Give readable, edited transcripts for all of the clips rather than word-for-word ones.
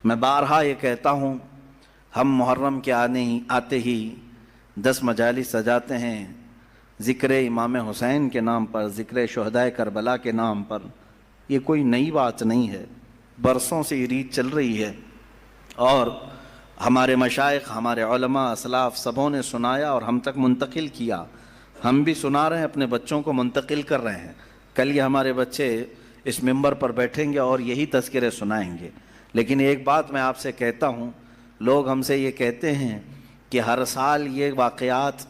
میں بارہا یہ کہتا ہوں، ہم محرم کے آتے ہی 10 مجالس سجاتے ہیں، ذکر امام حسین کے نام پر، ذکر شہدائے کربلا کے نام پر۔ یہ کوئی نئی بات نہیں ہے، برسوں سے یہ ریت چل رہی ہے، اور ہمارے مشائخ، ہمارے علماء، اسلاف سبوں نے سنایا اور ہم تک منتقل کیا۔ ہم بھی سنا رہے ہیں، اپنے بچوں کو منتقل کر رہے ہیں۔ کل یہ ہمارے بچے اس ممبر پر بیٹھیں گے اور یہی تذکرے سنائیں گے۔ لیکن ایک بات میں آپ سے کہتا ہوں، لوگ ہم سے یہ کہتے ہیں کہ ہر سال یہ واقعات،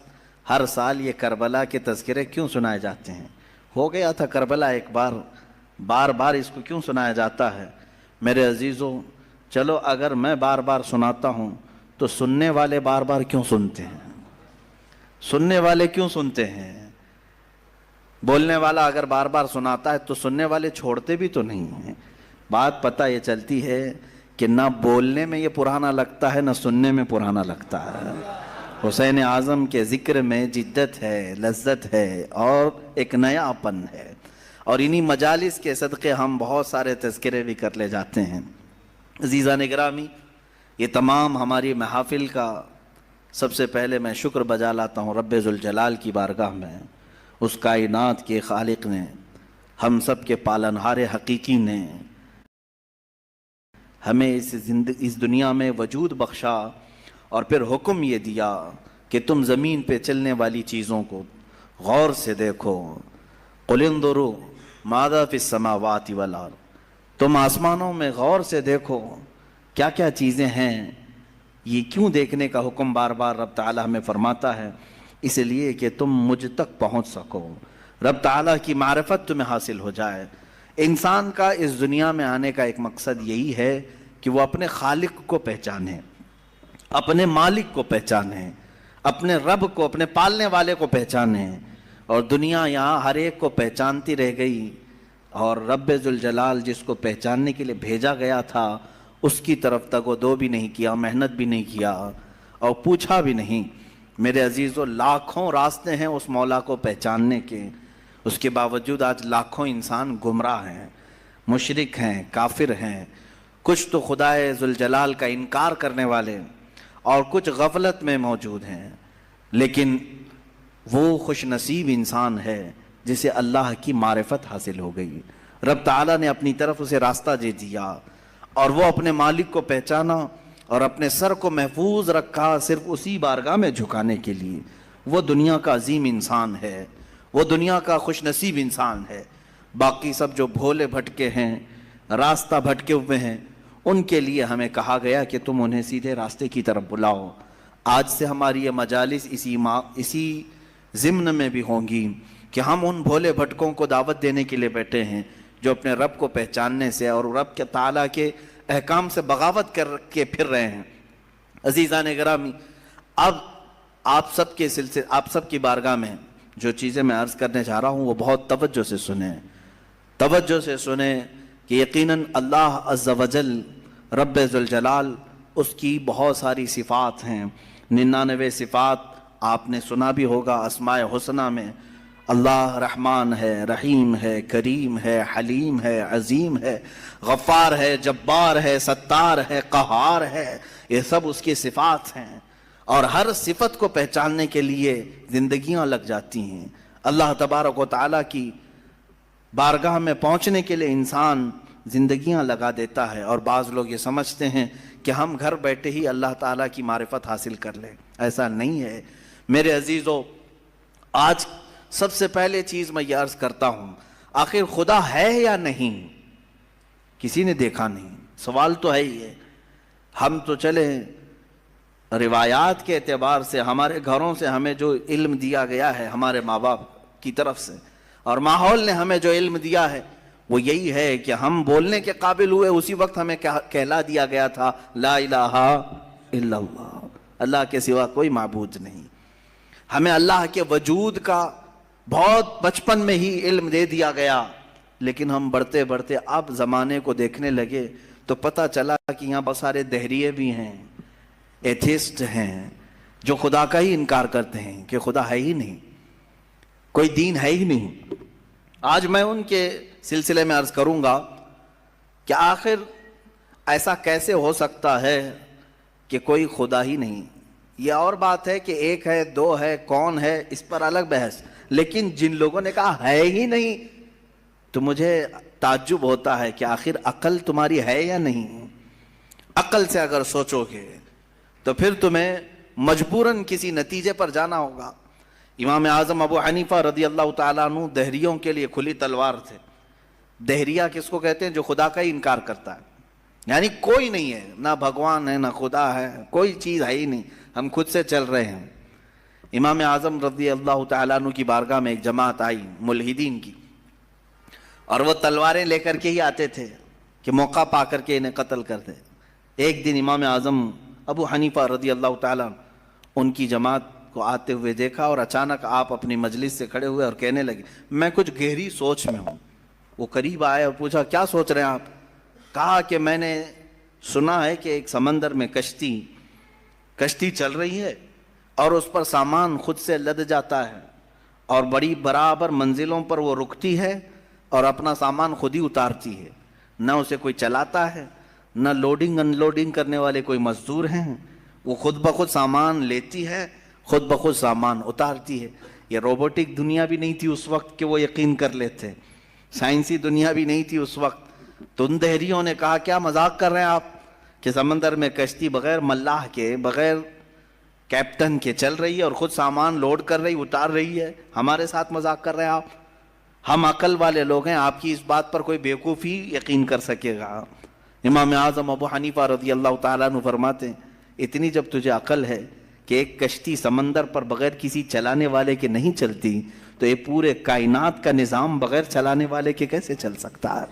ہر سال یہ کربلا کے تذکرے کیوں سنائے جاتے ہیں؟ ہو گیا تھا کربلا ایک بار، بار بار اس کو کیوں سنایا جاتا ہے؟ میرے عزیزوں، چلو اگر میں بار بار سناتا ہوں تو سننے والے بار بار کیوں سنتے ہیں؟ سننے والے کیوں سنتے ہیں؟ بولنے والا اگر بار بار سناتا ہے تو سننے والے چھوڑتے بھی تو نہیں ہیں۔ بات پتہ یہ چلتی ہے کہ نہ بولنے میں یہ پرانا لگتا ہے، نہ سننے میں پرانا لگتا ہے۔ حسین اعظم کے ذکر میں جدت ہے، لذت ہے اور ایک نیا پن ہے، اور انہی مجالس کے صدقے ہم بہت سارے تذکرے بھی کر لے جاتے ہیں۔ عزیزان گرامی، یہ تمام ہماری محافل کا سب سے پہلے میں شکر بجا لاتا ہوں رب ذوالجلال کی بارگاہ میں، اس کائنات کے خالق نے، ہم سب کے پالنہار حقیقی نے ہمیں اس دنیا میں وجود بخشا، اور پھر حکم یہ دیا کہ تم زمین پہ چلنے والی چیزوں کو غور سے دیکھو۔ قل انظروا ماذا فی السماوات والارض، تم آسمانوں میں غور سے دیکھو کیا کیا چیزیں ہیں۔ یہ کیوں دیکھنے کا حکم بار بار رب تعالیٰ ہمیں فرماتا ہے؟ اس لیے کہ تم مجھ تک پہنچ سکو، رب تعالیٰ کی معرفت تمہیں حاصل ہو جائے۔ انسان کا اس دنیا میں آنے کا ایک مقصد یہی ہے کہ وہ اپنے خالق کو پہچانے، اپنے مالک کو پہچانے، اپنے رب کو، اپنے پالنے والے کو پہچانے۔ اور دنیا یہاں ہر ایک کو پہچانتی رہ گئی، اور رب ذوالجلال جس کو پہچاننے کے لیے بھیجا گیا تھا اس کی طرف تک وہ دو بھی نہیں کیا، محنت بھی نہیں کیا اور پوچھا بھی نہیں۔ میرے عزیزو، لاکھوں راستے ہیں اس مولا کو پہچاننے کے، اس کے باوجود آج لاکھوں انسان گمراہ ہیں، مشرک ہیں، کافر ہیں، کچھ تو خدائے ذوالجلال کا انکار کرنے والے اور کچھ غفلت میں موجود ہیں۔ لیکن وہ خوش نصیب انسان ہے جسے اللہ کی معرفت حاصل ہو گئی، رب تعالیٰ نے اپنی طرف اسے راستہ دے دیا، اور وہ اپنے مالک کو پہچانا اور اپنے سر کو محفوظ رکھا صرف اسی بارگاہ میں جھکانے کے لیے۔ وہ دنیا کا عظیم انسان ہے، وہ دنیا کا خوش نصیب انسان ہے۔ باقی سب جو بھولے بھٹکے ہیں، راستہ بھٹکے ہوئے ہیں، ان کے لیے ہمیں کہا گیا کہ تم انہیں سیدھے راستے کی طرف بلاؤ۔ آج سے ہماری یہ مجالس اسی ضمن میں بھی ہوں گی کہ ہم ان بھولے بھٹکوں کو دعوت دینے کے لیے بیٹھے ہیں جو اپنے رب کو پہچاننے سے اور رب کے تعالیٰ کے احکام سے بغاوت کر کے پھر رہے ہیں۔ عزیزان گرامی، اب آپ سب کی بارگاہ میں جو چیزیں میں عرض کرنے جا رہا ہوں وہ بہت توجہ سے سنیں، توجہ سے سنیں کہ یقیناً اللہ عز و جل رب ذوالجلال، اس کی بہت ساری صفات ہیں، 99 صفات آپ نے سنا بھی ہوگا۔ اسماء حسنہ میں اللہ رحمان ہے، رحیم ہے، کریم ہے، حلیم ہے، عظیم ہے، غفار ہے، جبار ہے، ستار ہے، قہار ہے، یہ سب اس کی صفات ہیں، اور ہر صفت کو پہچاننے کے لیے زندگیاں لگ جاتی ہیں۔ اللہ تبارک و تعالیٰ کی بارگاہ میں پہنچنے کے لیے انسان زندگیاں لگا دیتا ہے، اور بعض لوگ یہ سمجھتے ہیں کہ ہم گھر بیٹھے ہی اللہ تعالیٰ کی معرفت حاصل کر لیں۔ ایسا نہیں ہے میرے عزیزو۔ آج سب سے پہلے چیز میں یہ عرض کرتا ہوں، آخر خدا ہے یا نہیں؟ کسی نے دیکھا نہیں، سوال تو ہے ہی ہے۔ ہم تو چلے روایات کے اعتبار سے، ہمارے گھروں سے ہمیں جو علم دیا گیا ہے ہمارے ماں باپ کی طرف سے، اور ماحول نے ہمیں جو علم دیا ہے وہ یہی ہے کہ ہم بولنے کے قابل ہوئے اسی وقت ہمیں کہلا دیا گیا تھا لا الہ الا اللہ، اللہ کے سوا کوئی معبود نہیں۔ ہمیں اللہ کے وجود کا بہت بچپن میں ہی علم دے دیا گیا، لیکن ہم بڑھتے بڑھتے اب زمانے کو دیکھنے لگے تو پتہ چلا کہ یہاں بہت سارے دہریے بھی ہیں، ایتھیسٹ ہیں، جو خدا کا ہی انکار کرتے ہیں کہ خدا ہے ہی نہیں، کوئی دین ہے ہی نہیں۔ آج میں ان کے سلسلے میں عرض کروں گا کہ آخر ایسا کیسے ہو سکتا ہے کہ کوئی خدا ہی نہیں؟ یہ اور بات ہے کہ ایک ہے، دو ہے، کون ہے، اس پر الگ بحث، لیکن جن لوگوں نے کہا ہے ہی نہیں تو مجھے تعجب ہوتا ہے کہ آخر عقل تمہاری ہے یا نہیں؟ عقل سے اگر سوچو گے تو پھر تمہیں مجبوراً کسی نتیجے پر جانا ہوگا۔ امام اعظم ابو حنیفہ رضی اللہ تعالیٰ عنہ دہریوں کے لیے کھلی تلوار تھے۔ دہریہ کس کو کہتے ہیں؟ جو خدا کا ہی انکار کرتا ہے، یعنی کوئی نہیں ہے، نہ بھگوان ہے، نہ خدا ہے، کوئی چیز ہے ہی نہیں، ہم خود سے چل رہے ہیں۔ امام اعظم رضی اللہ تعالیٰ عنہ کی بارگاہ میں ایک جماعت آئی ملحدین کی، اور وہ تلواریں لے کر کے ہی آتے تھے کہ موقع پا کر کے انہیں قتل کر دیں۔ ایک دن امام اعظم ابو حنیفہ رضی اللہ تعالیٰ ان کی جماعت کو آتے ہوئے دیکھا، اور اچانک آپ اپنی مجلس سے کھڑے ہوئے اور کہنے لگے میں کچھ گہری سوچ میں ہوں۔ وہ قریب آئے اور پوچھا کیا سوچ رہے ہیں آپ؟ کہا کہ میں نے سنا ہے کہ ایک سمندر میں کشتی چل رہی ہے اور اس پر سامان خود سے لد جاتا ہے، اور بڑی برابر منزلوں پر وہ رکتی ہے اور اپنا سامان خود ہی اتارتی ہے، نہ اسے کوئی چلاتا ہے، نہ لوڈنگ ان لوڈنگ کرنے والے کوئی مزدور ہیں، وہ خود بخود سامان لیتی ہے، خود بخود سامان اتارتی ہے۔ یہ روبوٹک دنیا بھی نہیں تھی اس وقت کہ وہ یقین کر لیتے، سائنسی دنیا بھی نہیں تھی اس وقت۔ تو ان دہریوں نے کہا کیا مذاق کر رہے ہیں آپ کہ سمندر میں کشتی بغیر ملاح کے، بغیر کیپٹن کے چل رہی ہے اور خود سامان لوڈ کر رہی، اتار رہی ہے، ہمارے ساتھ مذاق کر رہے ہیں آپ؟ ہم عقل والے لوگ ہیں، آپ کی اس بات پر کوئی بیوقوفی یقین کر سکے گا؟ امام اعظم ابو حنیفہ رضی اللہ تعالیٰ عنہ فرماتے ہیں اتنی جب تجھے عقل ہے کہ ایک کشتی سمندر پر بغیر کسی چلانے والے کے نہیں چلتی، تو یہ پورے کائنات کا نظام بغیر چلانے والے کے کیسے چل سکتا ہے؟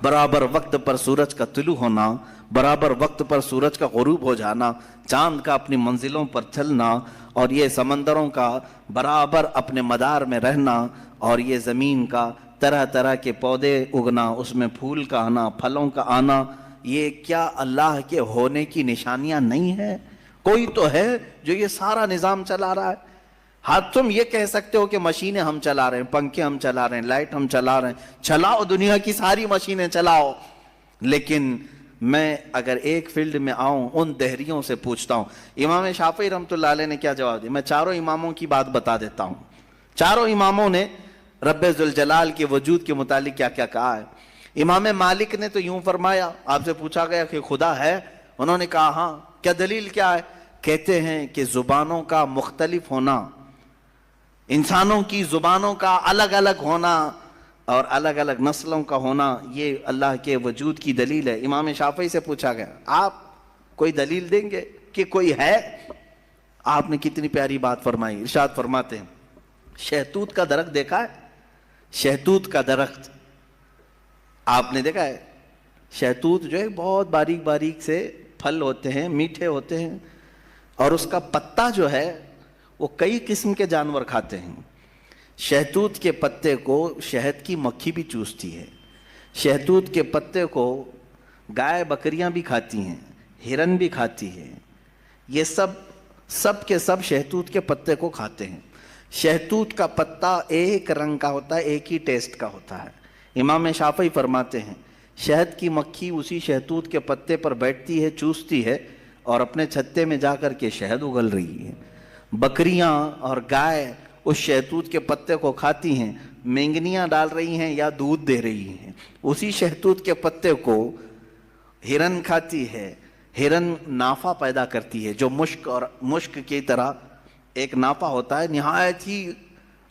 برابر وقت پر سورج کا طلوع ہونا، برابر وقت پر سورج کا غروب ہو جانا، چاند کا اپنی منزلوں پر چلنا، اور یہ سمندروں کا برابر اپنے مدار میں رہنا، اور یہ زمین کا طرح طرح کے پودے اگنا، اس میں پھول کا آنا، پھلوں کا آنا، یہ کیا اللہ کے ہونے کی نشانیاں نہیں ہیں؟ کوئی تو ہے جو یہ سارا نظام چلا رہا ہے۔ ہاں تم یہ کہہ سکتے ہو کہ مشینیں ہم چلا رہے ہیں، پنکھے ہم چلا رہے ہیں، لائٹ ہم چلا رہے ہیں، چلاؤ دنیا کی ساری مشینیں چلاؤ، لیکن میں اگر ایک فیلڈ میں آؤں ان دہریوں سے پوچھتا ہوں۔ امام شافعی رحمۃ اللہ علیہ نے کیا جواب دیا؟ میں چاروں اماموں کی بات بتا دیتا ہوں۔ چاروں اماموں نے رب ذوالجلال کے وجود کے متعلق کیا کیا کہا ہے۔ امام مالک نے تو یوں فرمایا، آپ سے پوچھا گیا کہ خدا ہے، انہوں نے کہا ہاں۔ کیا دلیل کیا ہے؟ کہتے ہیں کہ زبانوں کا مختلف ہونا، انسانوں کی زبانوں کا الگ الگ ہونا اور الگ الگ نسلوں کا ہونا، یہ اللہ کے وجود کی دلیل ہے۔ امام شافعی سے پوچھا گیا آپ کوئی دلیل دیں گے کہ کوئی ہے؟ آپ نے کتنی پیاری بات فرمائی، ارشاد فرماتے ہیں شہتوت کا درخت دیکھا ہے؟ شہتوت کا درخت آپ نے دیکھا ہے؟ شہتوت جو ہے بہت باریک باریک سے پھل ہوتے ہیں، میٹھے ہوتے ہیں، اور اس کا پتا جو ہے وہ کئی قسم کے جانور کھاتے ہیں۔ شہتوت کے پتے کو شہد کی مکھی بھی چوستی ہے، شہتوت کے پتے کو گائے بکریاں بھی کھاتی ہیں، ہرن بھی کھاتی ہے، یہ سب کے سب شہتوت کے پتے کو کھاتے ہیں۔ شہتوت کا پتا ایک رنگ کا ہوتا ہے، ایک ہی ٹیسٹ کا ہوتا ہے۔ امام شافعی فرماتے ہیں شہد کی مکھی اسی شہتوت کے پتے پر بیٹھتی ہے، چوستی ہے، اور اپنے چھتے میں جا کر کے شہد اگل رہی ہے۔ بکریاں اور گائے اس شہتوت کے پتے کو کھاتی ہیں، مینگنیاں ڈال رہی ہیں یا دودھ دے رہی ہیں۔ اسی شہتوت کے پتے کو ہرن کھاتی ہے، ہرن نافع پیدا کرتی ہے جو مشک کی طرح ایک نافع ہوتا ہے، نہایت ہی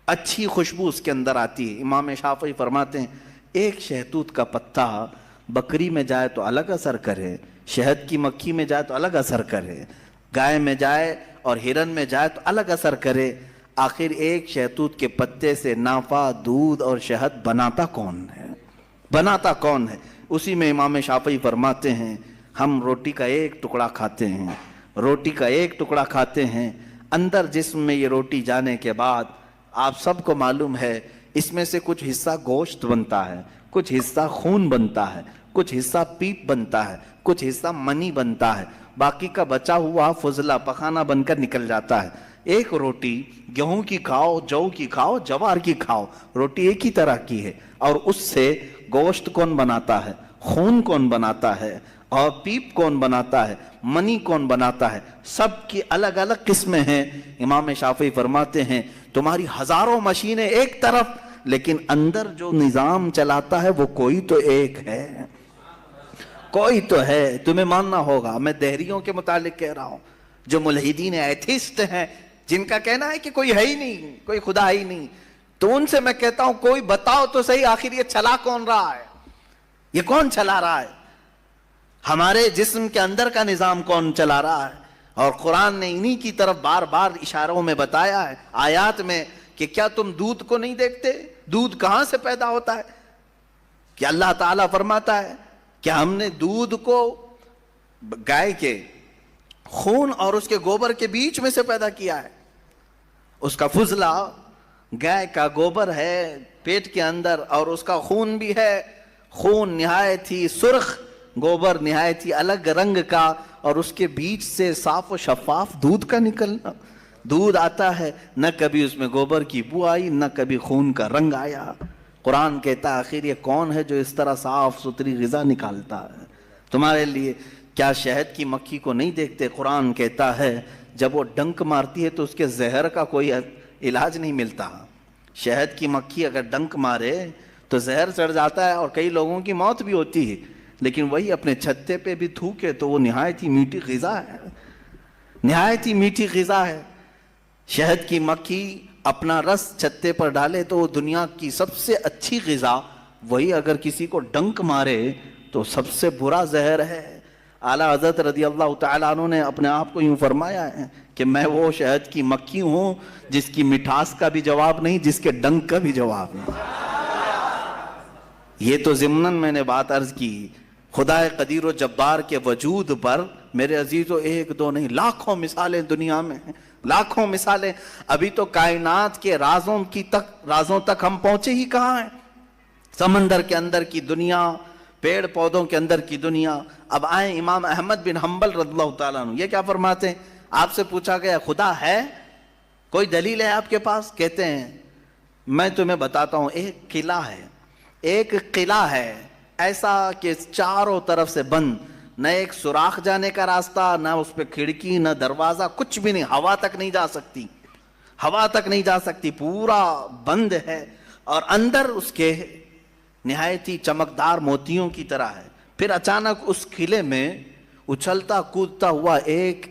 اچھی خوشبو اس کے اندر آتی ہے۔ امام شافعی فرماتے ہیں ایک شہتوت کا پتا بکری میں جائے تو الگ اثر کرے، شہد کی مکھی میں جائے تو الگ اثر کرے، گائے میں جائے اور ہرن میں جائے تو الگ اثر کرے، آخر ایک شہتوت کے پتے سے نافع، دودھ اور شہد بناتا کون ہے؟ بناتا کون ہے؟ اسی میں امام شافعی فرماتے ہیں ہم روٹی کا ایک ٹکڑا کھاتے ہیں، روٹی کا ایک ٹکڑا کھاتے ہیں، اندر جسم میں یہ روٹی جانے کے بعد آپ سب کو معلوم ہے اس میں سے کچھ حصہ گوشت بنتا ہے، کچھ حصہ خون بنتا ہے، کچھ حصہ پیپ بنتا ہے، کچھ حصہ منی بنتا ہے، باقی کا بچا ہوا فضلہ پخانہ بن کر نکل جاتا ہے۔ ایک روٹی گیہوں کی کھاؤ، جو کی کھاؤ، جوار کی کھاؤ، روٹی ایک ہی طرح کی ہے، اور اس سے گوشت کون بناتا ہے؟ خون کون بناتا ہے اور پیپ کون بناتا ہے, منی کون بناتا ہے, سب کی الگ الگ قسمیں ہیں. امام شافعی فرماتے ہیں تمہاری ہزاروں مشینیں ایک طرف, لیکن اندر جو نظام چلاتا ہے وہ کوئی تو ایک ہے, کوئی تو ہے. تمہیں ماننا ہوگا. میں دہریوں کے متعلق کہہ رہا ہوں, جو ملحدین ایتھسٹ ہیں, جن کا کہنا ہے کہ کوئی ہے ہی نہیں, کوئی خدا ہی نہیں, تو ان سے میں کہتا ہوں کوئی بتاؤ تو صحیح آخر یہ چلا کون رہا ہے, یہ کون چلا رہا ہے, ہمارے جسم کے اندر کا نظام کون چلا رہا ہے. اور قرآن نے انہی کی طرف بار بار اشاروں میں بتایا ہے, آیات میں, کہ کیا تم دودھ کو نہیں دیکھتے, دودھ کہاں سے پیدا ہوتا ہے. کہ اللہ تعالیٰ فرماتا ہے کہ ہم نے دودھ کو گائے کے خون اور اس کے گوبر کے بیچ میں سے پیدا کیا ہے. اس کا فضلہ گائے کا گوبر ہے پیٹ کے اندر, اور اس کا خون بھی ہے, خون نہایت ہی سرخ, گوبر نہایت ہی الگ رنگ کا, اور اس کے بیچ سے صاف و شفاف دودھ کا نکلنا. دودھ آتا ہے, نہ کبھی اس میں گوبر کی بو آئی, نہ کبھی خون کا رنگ آیا. قرآن کہتا ہے آخر یہ کون ہے جو اس طرح صاف ستھری غذا نکالتا ہے تمہارے لیے. کیا شہد کی مکھی کو نہیں دیکھتے؟ قرآن کہتا ہے جب وہ ڈنک مارتی ہے تو اس کے زہر کا کوئی علاج نہیں ملتا. شہد کی مکھی اگر ڈنک مارے تو زہر چڑھ جاتا ہے اور کئی لوگوں کی موت بھی ہوتی ہے, لیکن وہی اپنے چھتے پہ بھی تھوکے تو وہ نہایت ہی میٹھی غذا ہے, نہایت ہی میٹھی غذا ہے. شہد کی مکھی اپنا رس چھتے پر ڈالے تو وہ دنیا کی سب سے اچھی غذا, وہی اگر کسی کو ڈنک مارے تو سب سے برا زہر ہے. اعلیٰ حضرت رضی اللہ تعالیٰ عنہ نے اپنے آپ کو یوں فرمایا ہے کہ میں وہ شہد کی مکھی ہوں جس کی مٹھاس کا بھی جواب نہیں, جس کے ڈنک کا بھی جواب نہیں. یہ تو ضمناً میں نے بات عرض کی. خدا قدیر و جبار کے وجود پر میرے عزیزو ایک دو نہیں, لاکھوں مثالیں دنیا میں ہیں, لاکھوں مثالیں. ابھی تو کائنات کے رازوں تک ہم پہنچے ہی کہاں ہیں. سمندر کے اندر کی دنیا, پیڑ پودوں کے اندر کی دنیا. اب آئیں امام احمد بن حنبل رضی اللہ تعالیٰ عنہ, یہ کیا فرماتے ہیں؟ آپ سے پوچھا گیا خدا ہے, کوئی دلیل ہے آپ کے پاس؟ کہتے ہیں میں تمہیں بتاتا ہوں, ایک قلعہ ہے, ایک قلعہ ہے ایسا کہ چاروں طرف سے بند, نہ ایک سوراخ جانے کا راستہ, نہ اس پہ کھڑکی, نہ دروازہ, کچھ بھی نہیں, ہوا تک نہیں جا سکتی, ہوا تک نہیں جا سکتی, پورا بند ہے. اور اندر اس کے نہایت ہی چمکدار موتیوں کی طرح ہے. پھر اچانک اس قلعے میں اچھلتا کودتا ہوا ایک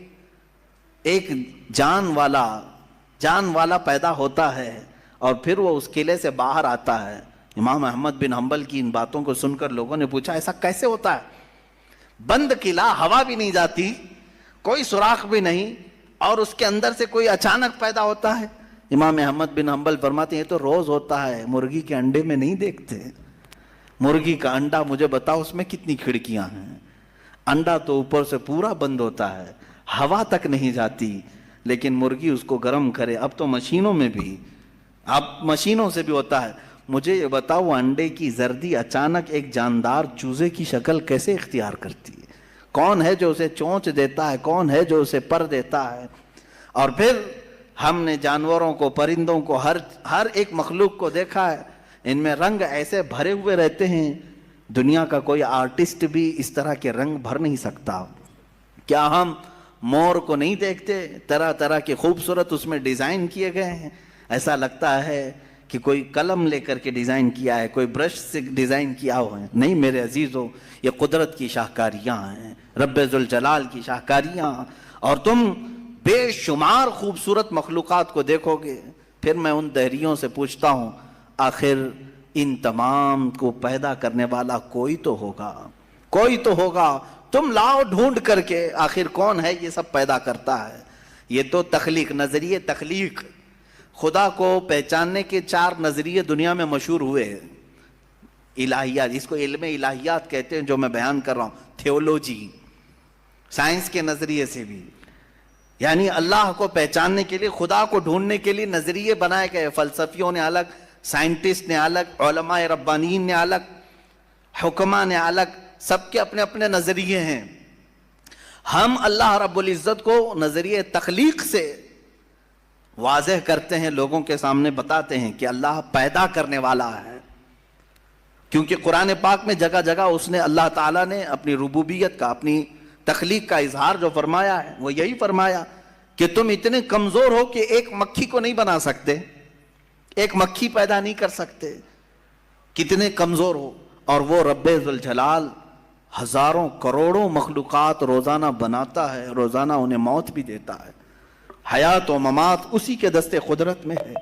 جان والا پیدا ہوتا ہے, اور پھر وہ اس قلعے سے باہر آتا ہے. امام احمد بن حنبل کی ان باتوں کو سن کر لوگوں نے پوچھا ایسا کیسے ہوتا ہے؟ بند قلعہ, ہوا بھی نہیں جاتی, کوئی سوراخ بھی نہیں, اور اس کے اندر سے کوئی اچانک پیدا ہوتا ہے. امام احمد بن حنبل فرماتے ہیں یہ تو روز ہوتا ہے, مرغی کے انڈے میں نہیں دیکھتے. مرغی کا انڈا مجھے بتاؤ اس میں کتنی کھڑکیاں ہیں, انڈا تو اوپر سے پورا بند ہوتا ہے, ہوا تک نہیں جاتی, لیکن مرغی اس کو گرم کرے. اب تو مشینوں میں بھی, اب مشینوں سے بھی ہوتا ہے. مجھے یہ بتاؤ انڈے کی زردی اچانک ایک جاندار چوزے کی شکل کیسے اختیار کرتی ہے؟ کون ہے جو اسے چونچ دیتا ہے؟ کون ہے جو اسے پر دیتا ہے؟ اور پھر ہم نے جانوروں کو, پرندوں کو, ہر ایک مخلوق کو دیکھا ہے, ان میں رنگ ایسے بھرے ہوئے رہتے ہیں, دنیا کا کوئی آرٹسٹ بھی اس طرح کے رنگ بھر نہیں سکتا. کیا ہم مور کو نہیں دیکھتے؟ طرح طرح کے خوبصورت اس میں ڈیزائن کیے گئے ہیں, ایسا لگتا ہے کہ کوئی قلم لے کر کے ڈیزائن کیا ہے, کوئی برش سے ڈیزائن کیا ہوا ہے. نہیں میرے عزیزو, یہ قدرت کی شاہکاریاں ہیں, رب ذوالجلال کی شاہکاریاں. اور تم بے شمار خوبصورت مخلوقات کو دیکھو گے. پھر میں ان دہریوں سے پوچھتا ہوں آخر ان تمام کو پیدا کرنے والا کوئی تو ہوگا, کوئی تو ہوگا. تم لاؤ ڈھونڈ کر کے آخر کون ہے یہ سب پیدا کرتا ہے. یہ تو تخلیق, نظریے تخلیق, خدا کو پہچاننے کے 4 نظریے دنیا میں مشہور ہوئے ہیں. الہیات, اس کو علم الہیات کہتے ہیں جو میں بیان کر رہا ہوں. تھیولوجی, سائنس کے نظریے سے بھی, یعنی اللہ کو پہچاننے کے لیے, خدا کو ڈھونڈنے کے لیے نظریے بنائے گئے. فلسفیوں نے الگ, سائنٹسٹ نے الگ, علماء ربانیین نے الگ, حکماء نے الگ, سب کے اپنے اپنے نظریے ہیں. ہم اللہ رب العزت کو نظریے تخلیق سے واضح کرتے ہیں, لوگوں کے سامنے بتاتے ہیں کہ اللہ پیدا کرنے والا ہے. کیونکہ قرآن پاک میں جگہ جگہ اس نے اللہ تعالیٰ نے اپنی ربوبیت کا، اپنی تخلیق کا اظہار جو فرمایا ہے وہ یہی فرمایا کہ تم اتنے کمزور ہو کہ ایک مکھی کو نہیں بنا سکتے، ایک مکھی پیدا نہیں کر سکتے، کتنے کمزور ہو. اور وہ رب ذوالجلال ہزاروں کروڑوں مخلوقات روزانہ بناتا ہے، روزانہ انہیں موت بھی دیتا ہے. حیات و ممات اسی کے دست قدرت میں ہے.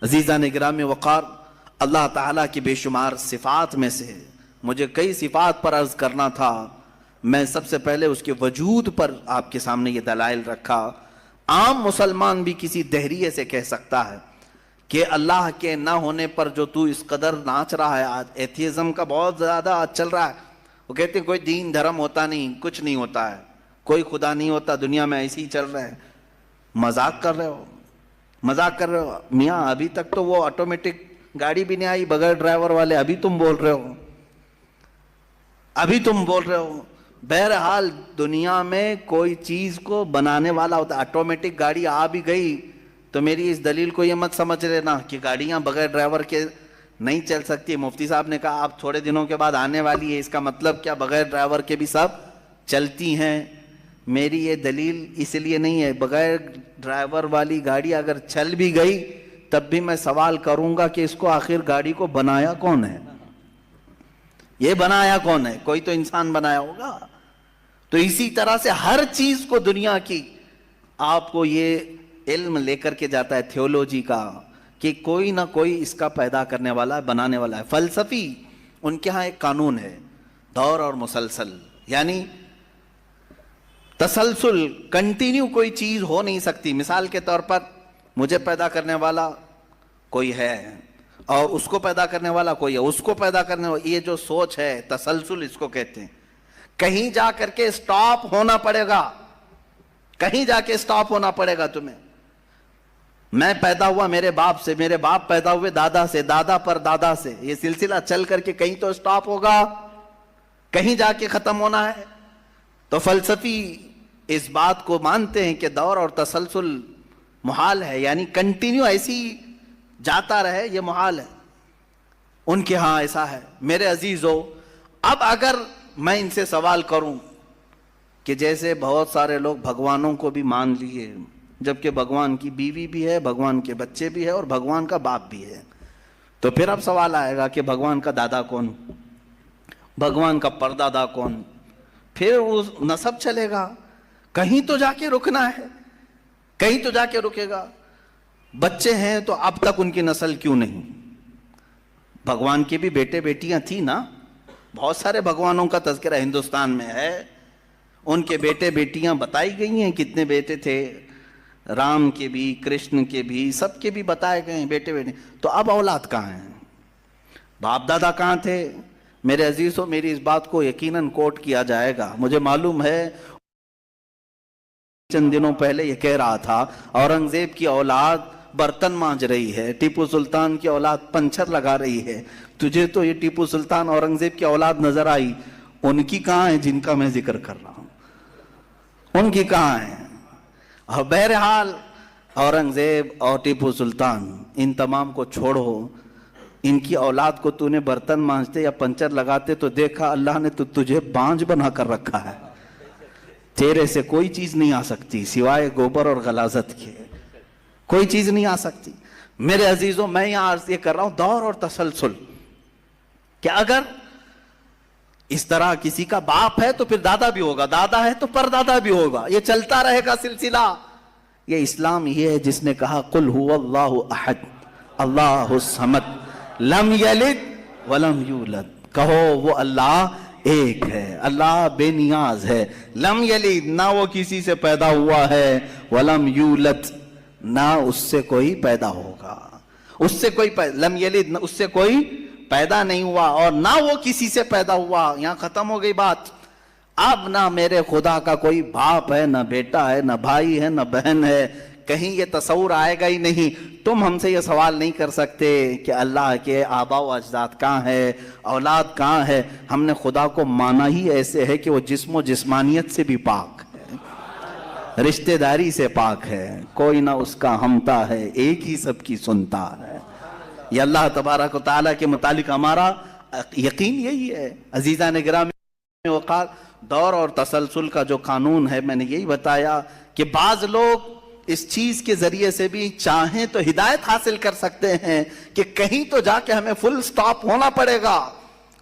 عزیزان گرامی وقار، اللہ تعالیٰ کی بے شمار صفات میں سے مجھے کئی صفات پر عرض کرنا تھا. میں سب سے پہلے اس کے وجود پر آپ کے سامنے یہ دلائل رکھا. عام مسلمان بھی کسی دہریے سے کہہ سکتا ہے کہ اللہ کے نہ ہونے پر جو تو اس قدر ناچ رہا ہے، آج ایتھیزم کا بہت زیادہ چل رہا ہے. وہ کہتے ہیں کوئی دین دھرم ہوتا نہیں، کچھ نہیں ہوتا ہے، کوئی خدا نہیں ہوتا، دنیا میں ایسے ہی چل رہے ہیں. مذاق کر رہے ہو، مذاق کر رہے ہو میاں. ابھی تک تو وہ آٹومیٹک گاڑی بھی نہیں آئی بغیر ڈرائیور والے، ابھی تم بول رہے ہو، ابھی تم بول رہے ہو. بہرحال دنیا میں کوئی چیز کو بنانے والا ہوتا. آٹومیٹک گاڑی آ بھی گئی تو میری اس دلیل کو یہ مت سمجھ لینا کہ گاڑیاں بغیر ڈرائیور کے نہیں چل سکتی. مفتی صاحب نے کہا آپ تھوڑے دنوں کے بعد آنے والی ہے، اس کا مطلب کیا بغیر ڈرائیور کے بھی سب چلتی ہیں؟ میری یہ دلیل اس لیے نہیں ہے. بغیر ڈرائیور والی گاڑی اگر چل بھی گئی تب بھی میں سوال کروں گا کہ اس کو آخر گاڑی کو بنایا کون ہے؟ یہ بنایا کون ہے؟ کوئی تو انسان بنایا ہوگا. تو اسی طرح سے ہر چیز کو دنیا کی آپ کو یہ علم لے کر کے جاتا ہے تھیولوجی کا کہ کوئی نہ کوئی اس کا پیدا کرنے والا ہے، بنانے والا ہے. فلسفی ان کے ہاں ایک قانون ہے، دور اور مسلسل، یعنی تسلسل، کنٹینیو کوئی چیز ہو نہیں سکتی. مثال کے طور پر مجھے پیدا کرنے والا کوئی ہے اور اس کو پیدا کرنے والا کوئی ہے، اس کو پیدا کرنے والا، یہ جو سوچ ہے تسلسل اس کو کہتے ہیں. کہیں جا کر کے سٹاپ ہونا پڑے گا، کہیں جا کے سٹاپ ہونا پڑے گا تمہیں. میں پیدا ہوا میرے باپ سے، میرے باپ پیدا ہوئے دادا سے، دادا پر دادا سے، یہ سلسلہ چل کر کے کہیں تو سٹاپ ہوگا، کہیں جا کے ختم ہونا ہے. تو فلسفی اس بات کو مانتے ہیں کہ دور اور تسلسل محال ہے، یعنی کنٹینیو ایسی جاتا رہے یہ محال ہے. ان کے ہاں ایسا ہے. میرے عزیزو، اب اگر میں ان سے سوال کروں کہ جیسے بہت سارے لوگ بھگوانوں کو بھی مان لیے، جبکہ بھگوان کی بیوی بھی ہے، بھگوان کے بچے بھی ہے اور بھگوان کا باپ بھی ہے، تو پھر اب سوال آئے گا کہ بھگوان کا دادا کون، بھگوان کا پردادا کون؟ پھر وہ نسب چلے گا. کہیں تو جا کے رکنا ہے، کہیں تو جا کے رکے گا. بچے ہیں تو اب تک ان کی نسل کیوں نہیں؟ بھگوان کے بھی بیٹے بیٹیاں تھیں نا، بہت سارے بھگوانوں کا تذکرہ ہندوستان میں ہے، ان کے بیٹے بیٹیاں بتائی گئی ہیں. کتنے بیٹے تھے؟ رام کے بھی، کرشن کے بھی، سب کے بھی بتائے گئے ہیں بیٹے بیٹے. تو اب اولاد کہاں ہیں؟ باپ دادا کہاں تھے؟ میرے عزیزوں، میری اس بات کو یقیناً کوٹ کیا جائے گا. مجھے معلوم ہے چند دنوں پہلے یہ کہہ رہا تھا اورنگزیب کی اولاد برتن مانج رہی ہے، ٹیپو سلطان کی اولاد پنچر لگا رہی ہے. تجھے تو یہ ٹیپو سلطان اورنگزیب کی اولاد نظر آئی، ان کی کہاں ہے جن کا میں ذکر کر رہا ہوں؟ ان کی کہاں ہے؟ اور بہرحال اورنگزیب اور ٹیپو سلطان ان تمام کو چھوڑو، ان کی اولاد کو تو نے برتن مانجتے یا پنچر لگاتے تو دیکھا اللہ نے تو تجھے بانج بنا کر رکھا ہے. تیرے سے کوئی چیز نہیں آ سکتی سوائے گوبر اور غلاظت کے، کوئی چیز نہیں آ سکتی. میرے عزیزوں، میں یہاں عرض یہ کر رہا ہوں دور اور تسلسل، کہ اگر اس طرح کسی کا باپ ہے تو پھر دادا بھی ہوگا، دادا ہے تو پردادا بھی ہوگا، یہ چلتا رہے گا سلسلہ. یہ اسلام یہ ہے جس نے کہا قل هو اللہ احد اللہ الصمد لم یلد ولم یولد. کہو وہ اللہ ایک ہے، اللہ بے نیاز ہے. لم یلد، نہ وہ کسی سے پیدا ہوا ہے، ولم یولد، نہ اس سے کوئی پیدا ہوگا. اس سے کوئی لم یلد، اس سے کوئی پیدا نہیں ہوا اور نہ وہ کسی سے پیدا ہوا. یہاں ختم ہو گئی بات. اب نہ میرے خدا کا کوئی باپ ہے، نہ بیٹا ہے، نہ بھائی ہے، نہ بہن ہے. کہیں یہ تصور آئے گا ہی نہیں. تم ہم سے یہ سوال نہیں کر سکتے کہ اللہ کے آبا و اجداد کہاں ہے، اولاد کہاں ہے. ہم نے خدا کو مانا ہی ایسے ہے کہ وہ جسم و جسمانیت سے بھی پاک ہے، رشتہ داری سے پاک ہے، کوئی نہ اس کا ہمتا ہے، ایک ہی سب کی سنتا ہے. یہ اللہ تبارک و تعالیٰ کے متعلق ہمارا یقین یہی ہے عزیزان گرامی وقار، دور اور تسلسل کا جو قانون ہے، میں نے یہی بتایا کہ بعض لوگ اس چیز کے ذریعے سے بھی چاہیں تو ہدایت حاصل کر سکتے ہیں کہ کہیں تو جا کے ہمیں فل سٹاپ ہونا پڑے گا،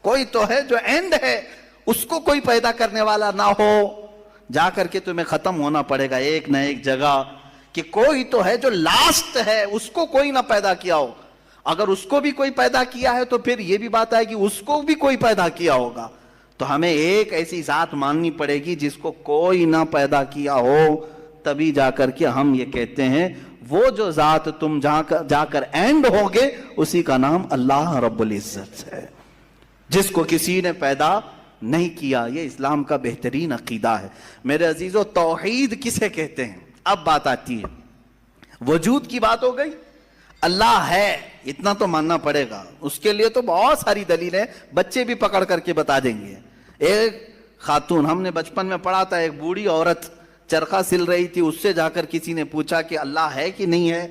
کوئی تو ہے جو اینڈ ہے، اس کو کوئی پیدا کرنے والا نہ ہو، جا کر کے تمہیں ختم ہونا پڑے گا ایک نہ ایک جگہ، کہ کوئی تو ہے جو لاسٹ ہے، اس کو کوئی نہ پیدا کیا ہو۔ اگر اس کو بھی کوئی پیدا کیا ہے تو پھر یہ بھی بات ہے کہ اس کو بھی کوئی پیدا کیا ہوگا، تو ہمیں ایک ایسی ذات ماننی پڑے گی جس کو کوئی نہ پیدا کیا ہو، تبھی جا کر کے ہم یہ کہتے ہیں وہ جو ذات تم جا کر اینڈ ہوگے اسی کا نام اللہ رب العزت ہے، جس کو کسی نے پیدا نہیں کیا۔ یہ اسلام کا بہترین عقیدہ ہے میرے عزیزو۔ توحید کسے کہتے ہیں؟ اب بات آتی ہے، وجود کی بات ہو گئی، اللہ ہے اتنا تو ماننا پڑے گا، اس کے لیے تو بہت ساری دلیلیں بچے بھی پکڑ کر کے بتا دیں گے۔ ایک خاتون، ہم نے بچپن میں پڑھا تھا، ایک بوڑھی عورت چرخہ سل رہی تھی، اس سے جا کر کسی نے پوچھا کہ اللہ ہے کہ نہیں ہے،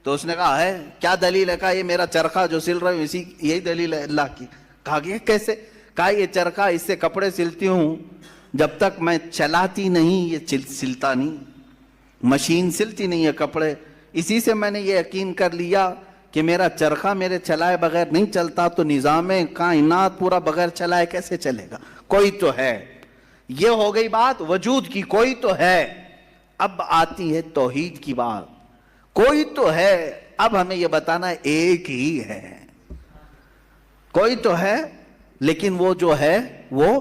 تو اس نے کہا ہے۔ کیا دلیل ہے؟ کہا یہ میرا چرخہ جو سل رہا ہوں اسی یہی دلیل ہے اللہ کی۔ کہا کہ کیسے؟ کہا یہ چرخہ، اس سے کپڑے سلتی ہوں، جب تک میں چلاتی نہیں یہ سلتا نہیں، مشین سلتی نہیں ہے کپڑے، اسی سے میں نے یہ یقین کر لیا کہ میرا چرخہ میرے چلائے بغیر نہیں چلتا، تو نظام کائنات پورا بغیر چلائے کیسے چلے گا؟ کوئی تو ہے۔ یہ ہو گئی بات وجود کی، کوئی تو ہے۔ اب آتی ہے توحید کی بات، کوئی تو ہے، اب ہمیں یہ بتانا ایک ہی ہے، کوئی تو ہے لیکن وہ جو ہے وہ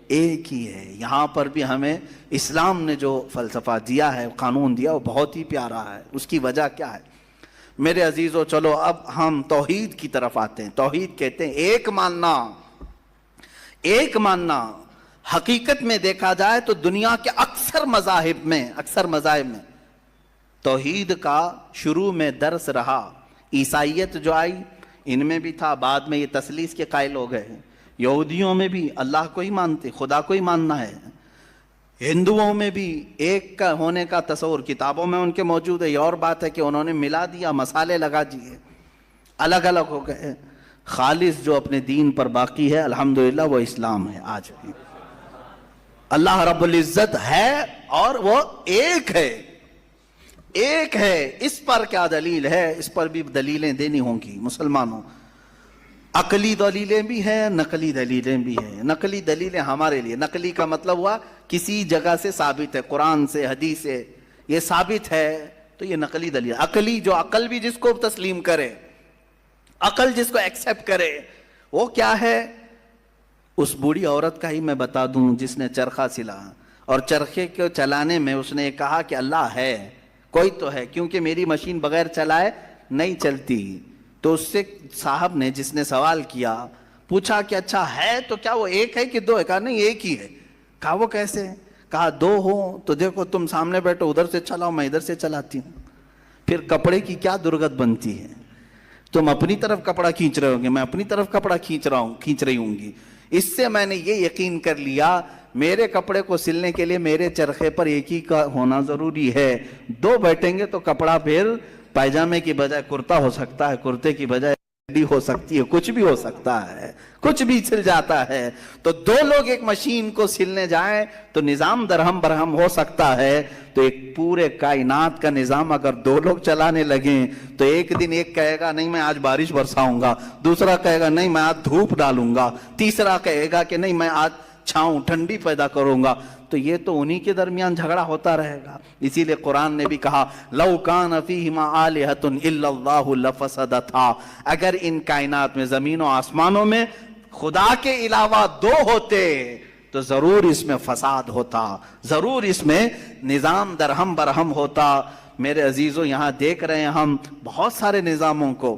ایک ہی ہے۔ یہاں پر بھی ہمیں اسلام نے جو فلسفہ دیا ہے، قانون دیا، وہ بہت ہی پیارا ہے۔ اس کی وجہ کیا ہے میرے عزیزو؟ چلو اب ہم توحید کی طرف آتے ہیں۔ توحید کہتے ہیں ایک ماننا، ایک ماننا۔ حقیقت میں دیکھا جائے تو دنیا کے اکثر مذاہب میں توحید کا شروع میں درس رہا۔ عیسائیت جو آئی ان میں بھی تھا، بعد میں یہ تثلیث کے قائل ہو گئے۔ یہودیوں میں بھی اللہ کو ہی مانتے، خدا کو ہی ماننا ہے۔ ہندوؤں میں بھی ایک کا ہونے کا تصور کتابوں میں ان کے موجود ہے۔ یہ اور بات ہے کہ انہوں نے ملا دیا، مسالے لگا دیے، الگ الگ ہو گئے۔ خالص جو اپنے دین پر باقی ہے الحمدللہ وہ اسلام ہے آج بھی۔ اللہ رب العزت ہے اور وہ ایک ہے، ایک ہے۔ اس پر کیا دلیل ہے؟ اس پر بھی دلیلیں دینی ہوں گی مسلمانوں۔ عقلی دلیلیں بھی ہیں، نقلی دلیلیں بھی ہیں۔ نقلی دلیلیں ہمارے لیے، نقلی کا مطلب ہوا کسی جگہ سے ثابت ہے، قرآن سے، حدیث سے یہ ثابت ہے تو یہ نقلی دلیل۔ عقلی جو عقل بھی جس کو تسلیم کرے، عقل جس کو ایکسیپٹ کرے، وہ کیا ہے؟ اس بوڑھی عورت کا ہی میں بتا دوں جس نے چرخہ سلا، اور چرخے کو چلانے میں اس نے کہا کہ اللہ ہے، کوئی تو ہے، کیونکہ میری مشین بغیر چلائے نہیں چلتی۔ تو اس سے صاحب نے، جس نے سوال کیا، پوچھا کہ اچھا ہے تو کیا وہ ایک ہے کہ دو ہے؟ کہا نہیں ایک ہی ہے۔ کہا وہ کیسے؟ کہا دو ہوں تو دیکھو تم سامنے بیٹھو، ادھر سے چلاؤ، میں ادھر سے چلاتی ہوں، پھر کپڑے کی کیا درگت بنتی ہے؟ تم اپنی طرف کپڑا کھینچ رہے ہوں گے، میں اپنی طرف کپڑا کھینچ رہی ہوں گی۔ اس سے میں نے یہ یقین کر لیا میرے کپڑے کو سلنے کے لیے میرے چرخے پر ایک ہی کا ہونا ضروری ہے۔ دو بیٹھیں گے تو کپڑا پھر پائجامے کی بجائے کرتا ہو سکتا ہے، کرتے کی بجائے بھی ہو سکتی ہے، کچھ بھی ہو سکتا ہے، کچھ بھی سل جاتا ہے۔ تو دو لوگ ایک مشین کو سلنے جائیں تو نظام درہم برہم ہو سکتا ہے، تو ایک پورے کائنات کا نظام اگر دو لوگ چلانے لگیں تو ایک دن ایک کہے گا نہیں میں آج بارش برساؤں گا، دوسرا کہے گا نہیں میں آج دھوپ ڈالوں گا، تیسرا کہے گا کہ نہیں میں آج چھاؤں ٹھنڈی پیدا کروں گا، تو یہ تو انہی کے درمیان جھگڑا ہوتا رہے گا۔ اسی لیے قرآن نے بھی کہا لَوْ كَانَ فِيهِمَا آلِهَةٌ إِلَّا اللَّهُ لَفَسَدَتَا، اگر ان کائنات میں، زمین و آسمانوں میں خدا کے علاوہ دو ہوتے تو ضرور اس میں فساد ہوتا، ضرور اس میں نظام درہم برہم ہوتا۔ میرے عزیزوں یہاں دیکھ رہے ہیں ہم بہت سارے نظاموں کو،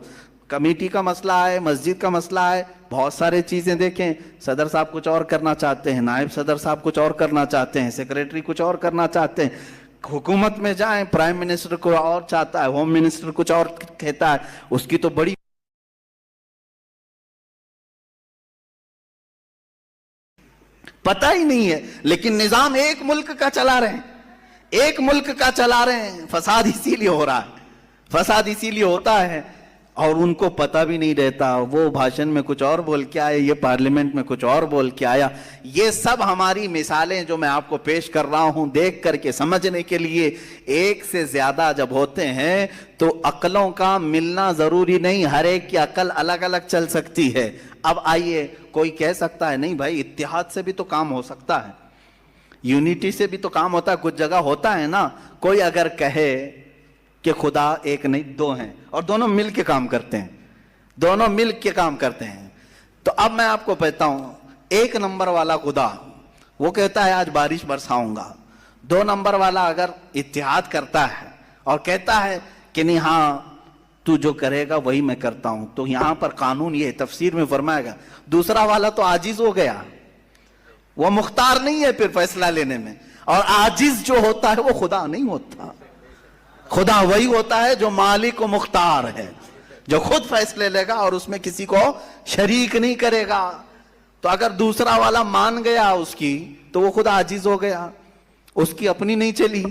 کمیٹی کا مسئلہ ہے، مسجد کا مسئلہ ہے، بہت سارے چیزیں دیکھیں، صدر صاحب کچھ اور کرنا چاہتے ہیں، نائب صدر صاحب کچھ اور کرنا چاہتے ہیں، سیکریٹری کچھ اور کرنا چاہتے ہیں، حکومت میں جائیں پرائم منسٹر کو اور چاہتا ہے، ہوم منسٹر کچھ اور کہتا ہے، اس کی تو بڑی پتہ ہی نہیں ہے، لیکن نظام ایک ملک کا چلا رہے ہیں، ایک ملک کا چلا رہے ہیں۔ فساد اسی لیے ہو رہا ہے، فساد اسی لیے ہوتا ہے اور ان کو پتہ بھی نہیں رہتا، وہ بھاشن میں کچھ اور بول کے آئے، یہ پارلیمنٹ میں کچھ اور بول کے آیا۔ یہ سب ہماری مثالیں جو میں آپ کو پیش کر رہا ہوں، دیکھ کر کے سمجھنے کے لیے۔ ایک سے زیادہ جب ہوتے ہیں تو عقلوں کا ملنا ضروری نہیں، ہر ایک کی عقل الگ الگ چل سکتی ہے۔ اب آئیے، کوئی کہہ سکتا ہے نہیں بھائی اتحاد سے بھی تو کام ہو سکتا ہے، یونٹی سے بھی تو کام ہوتا ہے، کچھ جگہ ہوتا ہے نا۔ کوئی اگر کہے کہ خدا ایک نہیں دو ہیں اور دونوں مل کے کام کرتے ہیں، دونوں مل کے کام کرتے ہیں، تو اب میں آپ کو کہتا ہوں، ایک نمبر والا خدا وہ کہتا ہے آج بارش برساؤں گا، 2 نمبر والا اگر اتحاد کرتا ہے اور کہتا ہے کہ نہیں ہاں تو جو کرے گا وہی میں کرتا ہوں، تو یہاں پر قانون یہ تفسیر میں فرمائے گا، دوسرا والا تو عاجز ہو گیا، وہ مختار نہیں ہے پھر فیصلہ لینے میں، اور عاجز جو ہوتا ہے وہ خدا نہیں ہوتا۔ خدا وہی ہوتا ہے جو مالک و مختار ہے، جو خود فیصلے لے گا اور اس میں کسی کو شریک نہیں کرے گا۔ تو اگر دوسرا والا مان گیا اس کی تو وہ خدا عاجز ہو گیا، اس کی اپنی نہیں چلی،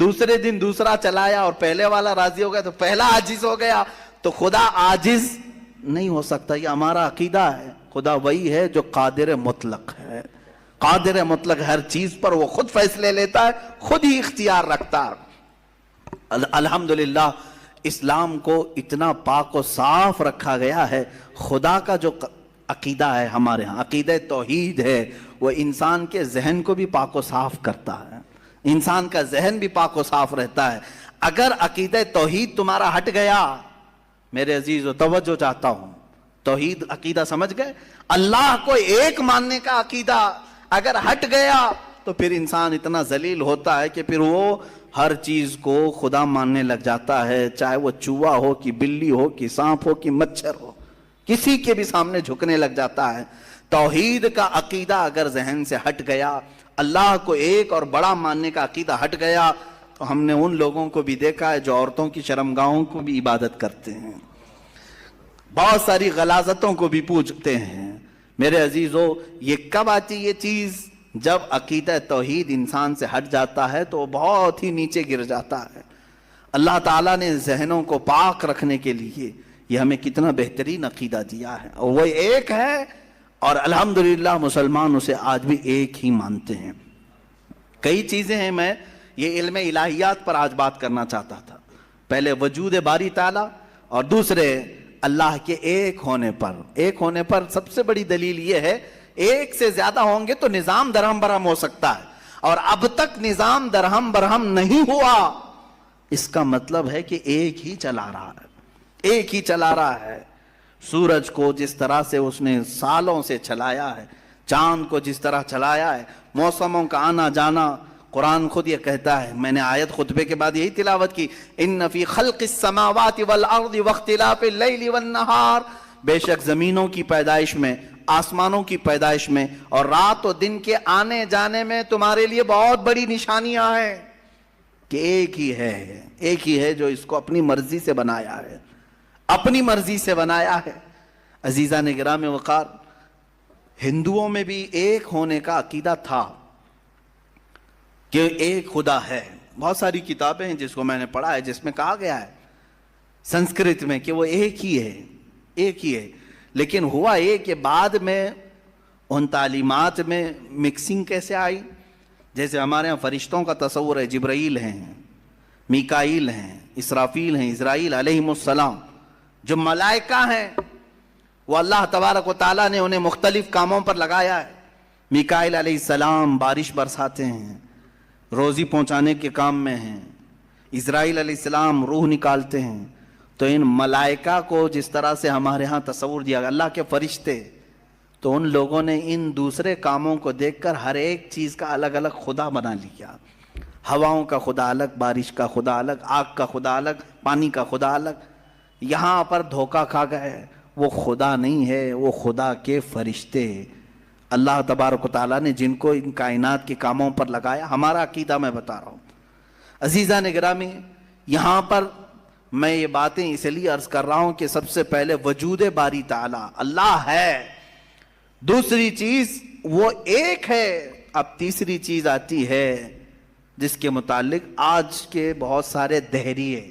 دوسرے دن دوسرا چلایا اور پہلے والا راضی ہو گیا تو پہلا عاجز ہو گیا، تو خدا عاجز نہیں ہو سکتا۔ یہ ہمارا عقیدہ ہے، خدا وہی ہے جو قادر مطلق ہے، قادر مطلق، ہر چیز پر وہ خود فیصلے لیتا ہے، خود ہی اختیار رکھتا ہے۔ الحمدللہ اسلام کو اتنا پاک و صاف رکھا گیا ہے۔ خدا کا جو عقیدہ ہے ہمارے ہاں، عقیدہ توحید ہے، وہ انسان کے ذہن کو بھی پاک و صاف کرتا ہے، انسان کا ذہن بھی پاک و صاف رہتا ہے۔ اگر عقیدہ توحید تمہارا ہٹ گیا، میرے عزیزو توجہ چاہتا ہوں، توحید عقیدہ سمجھ گئے، اللہ کو ایک ماننے کا عقیدہ اگر ہٹ گیا تو پھر انسان اتنا ذلیل ہوتا ہے کہ پھر وہ ہر چیز کو خدا ماننے لگ جاتا ہے، چاہے وہ چوہا ہو کہ بلی ہو کہ سانپ ہو کہ مچھر ہو، کسی کے بھی سامنے جھکنے لگ جاتا ہے۔ توحید کا عقیدہ اگر ذہن سے ہٹ گیا، اللہ کو ایک اور بڑا ماننے کا عقیدہ ہٹ گیا، تو ہم نے ان لوگوں کو بھی دیکھا ہے جو عورتوں کی شرمگاہوں کو بھی عبادت کرتے ہیں، بہت ساری غلاظتوں کو بھی پوجتے ہیں۔ میرے عزیزو، یہ کب آتی یہ چیز؟ جب عقیدہ توحید انسان سے ہٹ جاتا ہے تو وہ بہت ہی نیچے گر جاتا ہے۔ اللہ تعالیٰ نے ذہنوں کو پاک رکھنے کے لیے یہ ہمیں کتنا بہترین عقیدہ دیا ہے، اور وہ ایک ہے، اور الحمدللہ مسلمان اسے آج بھی ایک ہی مانتے ہیں۔ کئی چیزیں ہیں، میں یہ علم الہیات پر آج بات کرنا چاہتا تھا، پہلے وجود باری تعالیٰ اور دوسرے اللہ کے ایک ہونے پر۔ ایک ہونے پر سب سے بڑی دلیل یہ ہے، ایک سے زیادہ ہوں گے تو نظام درہم برہم ہو سکتا ہے، اور اب تک نظام درہم برہم نہیں ہوا، اس کا مطلب ہے کہ ایک ہی چلا رہا ہے، ایک ہی چلا رہا ہے۔ سورج کو جس طرح سے اس نے سالوں سے چلایا ہے، چاند کو جس طرح چلایا ہے، موسموں کا آنا جانا، قرآن خود یہ کہتا ہے، میں نے آیت خطبے کے بعد یہی تلاوت کی، ان فی خلق السماوات والارض واختلاف اللیل والنہار، بے شک زمینوں کی پیدائش میں، آسمانوں کی پیدائش میں اور رات و دن کے آنے جانے میں تمہارے لیے بہت بڑی نشانیاں ہیں، کہ ایک ہی ہے جو اس کو اپنی مرضی سے بنایا ہے، اپنی مرضی سے بنایا ہے۔ عزیزان گرامی وقار، ہندوؤں میں بھی ایک ہونے کا عقیدہ تھا کہ ایک خدا ہے۔ بہت ساری کتابیں ہیں جس کو میں نے پڑھا ہے، جس میں کہا گیا ہے سنسکرت میں کہ وہ ایک ہی ہے، ایک ہی ہے۔ لیکن ہوا یہ کہ بعد میں ان تعلیمات میں مکسنگ کیسے آئی؟ جیسے ہمارے ہاں فرشتوں کا تصور ہے، جبرائیل ہیں، میکائیل ہیں، اسرافیل ہیں، اسرائیل علیہم السلام، جو ملائکہ ہیں وہ اللہ تبارک و تعالیٰ نے انہیں مختلف کاموں پر لگایا ہے۔ میکائیل علیہ السلام بارش برساتے ہیں، روزی پہنچانے کے کام میں ہیں، اسرائیل علیہ السلام روح نکالتے ہیں۔ تو ان ملائکہ کو جس طرح سے ہمارے ہاں تصور دیا گیا، اللہ کے فرشتے، تو ان لوگوں نے ان دوسرے کاموں کو دیکھ کر ہر ایک چیز کا الگ الگ خدا بنا لیا۔ ہواؤں کا خدا الگ، بارش کا خدا الگ، آگ کا خدا الگ، پانی کا خدا الگ۔ یہاں پر دھوکہ کھا گئے، وہ خدا نہیں ہے، وہ خدا کے فرشتے، اللہ تبارک و تعالیٰ نے جن کو ان کائنات کے کاموں پر لگایا۔ ہمارا عقیدہ میں بتا رہا ہوں۔ عزیزان گرامی، یہاں پر میں یہ باتیں اس لیے عرض کر رہا ہوں کہ سب سے پہلے وجود باری تعالیٰ اللہ ہے، دوسری چیز وہ ایک ہے۔ اب تیسری چیز آتی ہے جس کے متعلق آج کے بہت سارے دہریے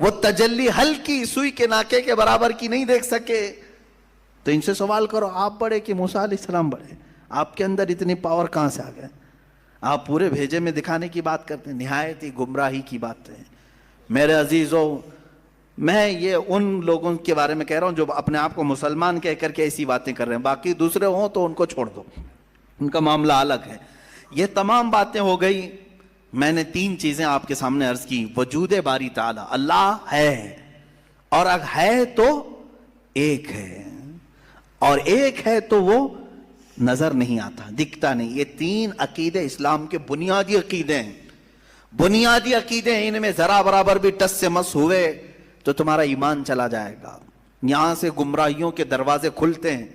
وہ تجلی ہلکی سوئی کے ناکے کے برابر کی نہیں دیکھ سکے. تو ان سے سوال کرو آپ بڑے کہ موسیٰ علیہ السلام بڑے؟ آپ کے اندر اتنی پاور کہاں سے آ گئے؟ آپ پورے بھیجے میں دکھانے کی بات کرتے ہیں، نہایت ہی گمراہی کی بات ہے. میرے عزیزوں، میں یہ ان لوگوں کے بارے میں کہہ رہا ہوں جو اپنے آپ کو مسلمان کہہ کر کے ایسی باتیں کر رہے ہیں. باقی دوسرے ہوں تو ان کو چھوڑ دو، ان کا معاملہ الگ ہے. یہ تمام باتیں ہو گئی. میں نے 3 چیزیں آپ کے سامنے عرض کی. وجود باری تعالی، اللہ ہے، اور اگر ہے تو ایک ہے، اور ایک ہے تو وہ نظر نہیں آتا، دکھتا نہیں. یہ 3 عقیدے اسلام کے بنیادی عقیدے ہیں. بنیادی عقیدے ہیں، ان میں ذرا برابر بھی ٹس سے مس ہوئے تو تمہارا ایمان چلا جائے گا. یہاں سے گمراہیوں کے دروازے کھلتے ہیں.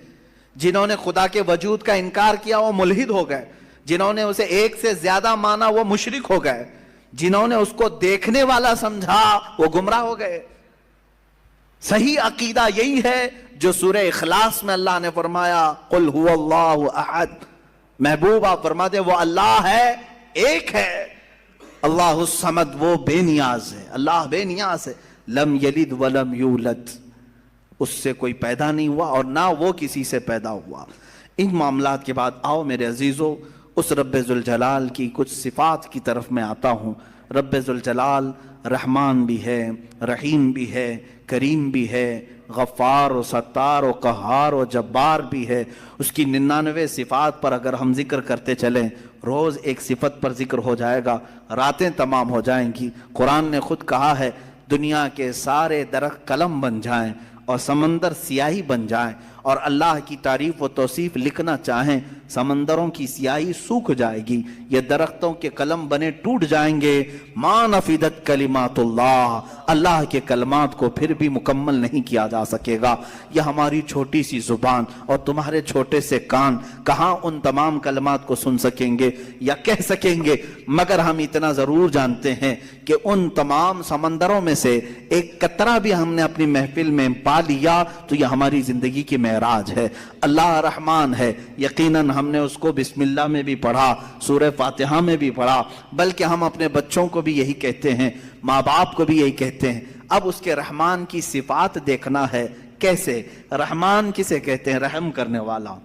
جنہوں نے خدا کے وجود کا انکار کیا وہ ملحد ہو گئے. جنہوں نے اسے ایک سے زیادہ مانا وہ مشرک ہو گئے. جنہوں نے اس کو دیکھنے والا سمجھا وہ گمراہ ہو گئے. صحیح عقیدہ یہی ہے جو سورہ اخلاص میں اللہ نے فرمایا قل هو اللہ احد. محبوب آپ فرما دیں وہ اللہ ہے، ایک ہے. اللہ الصمد، وہ بے نیاز ہے. اللہ بے نیاز ہے. لم یلد ولم یولد، اس سے کوئی پیدا نہیں ہوا اور نہ وہ کسی سے پیدا ہوا. ان معاملات کے بعد آؤ میرے عزیزو اس رب ذوالجلال کی کچھ صفات کی طرف میں آتا ہوں. رب ذوالجلال رحمان بھی ہے، رحیم بھی ہے، کریم بھی ہے، غفار و ستار و قہار و جبار بھی ہے. اس کی 99 صفات پر اگر ہم ذکر کرتے چلیں، روز ایک صفت پر ذکر ہو جائے گا، راتیں تمام ہو جائیں گی. قرآن نے خود کہا ہے دنیا کے سارے درخت قلم بن جائیں اور سمندر سیاہی بن جائیں اور اللہ کی تعریف و توصیف لکھنا چاہیں، سمندروں کی سیاہی سوکھ جائے گی، یہ درختوں کے قلم بنے ٹوٹ جائیں گے. ما نفدت کلمات اللہ، اللہ کے کلمات کو پھر بھی مکمل نہیں کیا جا سکے گا. یہ ہماری چھوٹی سی زبان اور تمہارے چھوٹے سے کان کہاں ان تمام کلمات کو سن سکیں گے یا کہہ سکیں گے. مگر ہم اتنا ضرور جانتے ہیں کہ ان تمام سمندروں میں سے ایک قطرہ بھی ہم نے اپنی محفل میں پا لیا تو یہ ہماری زندگی کی معراج ہے. اللہ رحمان ہے، یقیناً ہم نے اس کو بسم اللہ میں بھی پڑھا، سورہ فاتحہ میں بھی پڑھا، بلکہ ہم اپنے بچوں کو بھی یہی کہتے ہیں، ماں باپ کو بھی یہی کہتے ہیں. اب اس کے رحمان کی صفات دیکھنا ہے. کیسے رحمان کسے کہتے ہیں؟ رحم کرنے والا،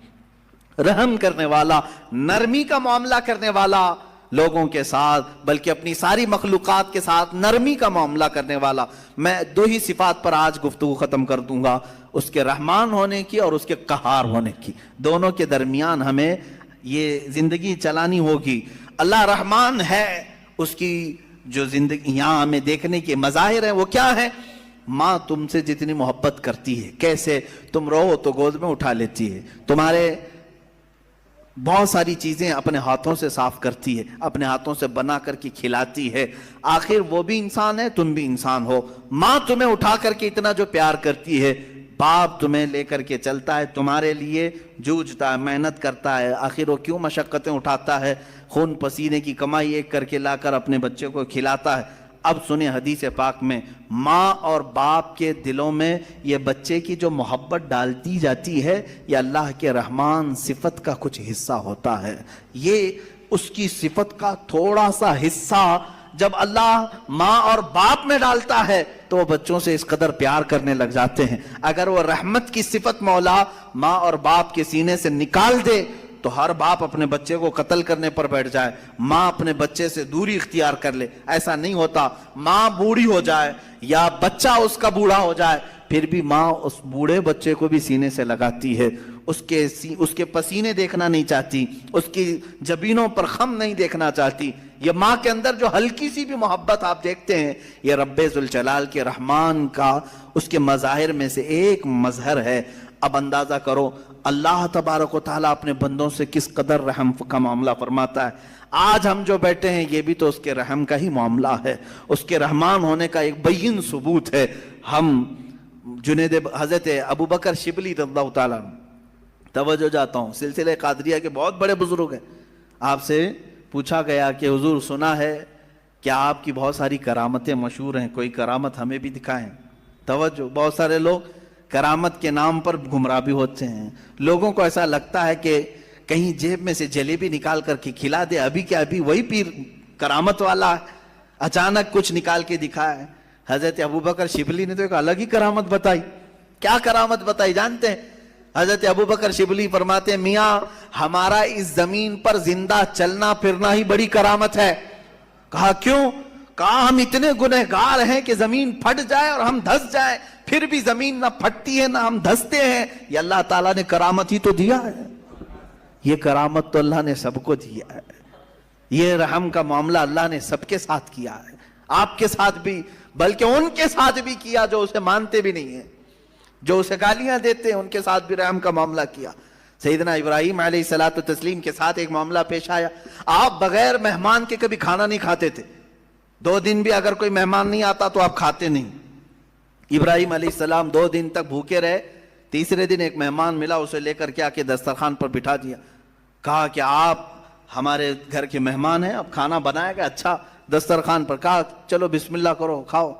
رحم کرنے والا، نرمی کا معاملہ کرنے والا لوگوں کے ساتھ، بلکہ اپنی ساری مخلوقات کے ساتھ نرمی کا معاملہ کرنے والا. میں 2 ہی صفات پر آج گفتگو ختم کر دوں گا، اس کے رحمان ہونے کی اور اس کے قہار ہونے کی. دونوں کے درمیان ہمیں یہ زندگی چلانی ہوگی. اللہ رحمان ہے، اس کی جو زندگی یہاں ہمیں دیکھنے کے مظاہر ہیں وہ کیا ہے؟ ماں تم سے جتنی محبت کرتی ہے، کیسے تم رو تو گود میں اٹھا لیتی ہے، تمہارے بہت ساری چیزیں اپنے ہاتھوں سے صاف کرتی ہے، اپنے ہاتھوں سے بنا کر کے کھلاتی ہے. آخر وہ بھی انسان ہے، تم بھی انسان ہو. ماں تمہیں اٹھا کر کے اتنا جو پیار کرتی ہے، باپ تمہیں لے کر کے چلتا ہے، تمہارے لیے جوجھتا ہے، محنت کرتا ہے. آخر وہ کیوں مشقتیں اٹھاتا ہے؟ خون پسینے کی کمائی ایک کر کے لا کر اپنے بچے کو کھلاتا ہے. اب سنیں حدیث پاک میں ماں اور باپ کے دلوں میں یہ بچے کی جو محبت ڈالتی جاتی ہے یہ اللہ کے رحمان صفت کا کچھ حصہ ہوتا ہے. یہ اس کی صفت کا تھوڑا سا حصہ جب اللہ ماں اور باپ میں ڈالتا ہے تو وہ بچوں سے اس قدر پیار کرنے لگ جاتے ہیں. اگر وہ رحمت کی صفت مولا ماں اور باپ کے سینے سے نکال دے تو ہر باپ اپنے بچے کو قتل کرنے پر بیٹھ جائے، ماں اپنے بچے سے دوری اختیار کر لے. ایسا نہیں ہوتا. ماں بوڑھی ہو جائے یا بچہ اس کا بوڑھا ہو جائے پھر بھی ماں اس بوڑھے بچے کو بھی سینے سے لگاتی ہے، اس کے پسینے دیکھنا نہیں چاہتی، اس کی جبینوں پر خم نہیں دیکھنا چاہتی. یہ ماں کے اندر جو ہلکی سی بھی محبت آپ دیکھتے ہیں یہ رب ذوالجلال کے رحمان کا اس کے مظاہر میں سے ایک مظہر ہے. اب اندازہ کرو اللہ تبارک و تعالیٰ اپنے بندوں سے کس قدر رحم کا معاملہ فرماتا ہے. آج ہم جو بیٹھے ہیں یہ بھی تو اس کے رحم کا ہی معاملہ ہے، اس کے رحمان ہونے کا ایک بین ثبوت ہے. ہم حضرت ابوبکر شبلی رضی اللہ تعالیٰ توجہ جاتا ہوں، سلسلہ قادریہ کے بہت بڑے بزرگ ہیں. آپ سے پوچھا گیا کہ حضور سنا ہے کہ آپ کی بہت ساری کرامتیں مشہور ہیں، کوئی کرامت ہمیں بھی دکھائیں. توجہ، بہت سارے لوگ کرامت کے نام پر گمراہ بھی ہوتے ہیں. لوگوں کو ایسا لگتا ہے کہ کہیں جیب میں سے جلیبی نکال کر کے کھلا دے، ابھی کیا ابھی وہی پیر کرامت والا ہے، اچانک کچھ نکال کے دکھائے. حضرت ابوبکر شبلی نے تو ایک الگ ہی کرامت بتائی. کیا کرامت بتائی جانتے ہیں؟ حضرت ابوبکر شبلی فرماتے ہیں میاں ہمارا اس زمین پر زندہ چلنا پھرنا ہی بڑی کرامت ہے. کہا کیوں؟ کہا ہم اتنے گنہگار ہیں کہ زمین پھٹ جائے اور ہم دھس جائیں، پھر بھی زمین نہ پھٹتی ہے نہ ہم دھستے ہیں. یہ اللہ تعالیٰ نے کرامت ہی تو دیا ہے. یہ کرامت تو اللہ نے سب کو دیا ہے. یہ رحم کا معاملہ اللہ نے سب کے ساتھ کیا ہے، آپ کے ساتھ بھی، بلکہ ان کے ساتھ بھی کیا جو اسے مانتے بھی نہیں ہیں، جو اسے گالیاں دیتے ہیں، ان کے ساتھ بھی رحم کا معاملہ کیا. سیدنا ابراہیم علیہ الصلوۃ والتسلیم کے ساتھ ایک معاملہ پیش آیا. آپ بغیر مہمان کے کبھی کھانا نہیں کھاتے تھے. 2 دن بھی اگر کوئی مہمان نہیں آتا تو آپ کھاتے نہیں. ابراہیم علیہ السلام 2 دن تک بھوکے رہے. تیسرے دن ایک مہمان ملا، اسے لے کر کے آ کے دسترخوان پر بٹھا دیا. کہا کہ آپ ہمارے گھر کے مہمان ہیں، اب کھانا بنائے گا اچھا دسترخوان پر. کہا چلو بسم اللہ کرو کھاؤ.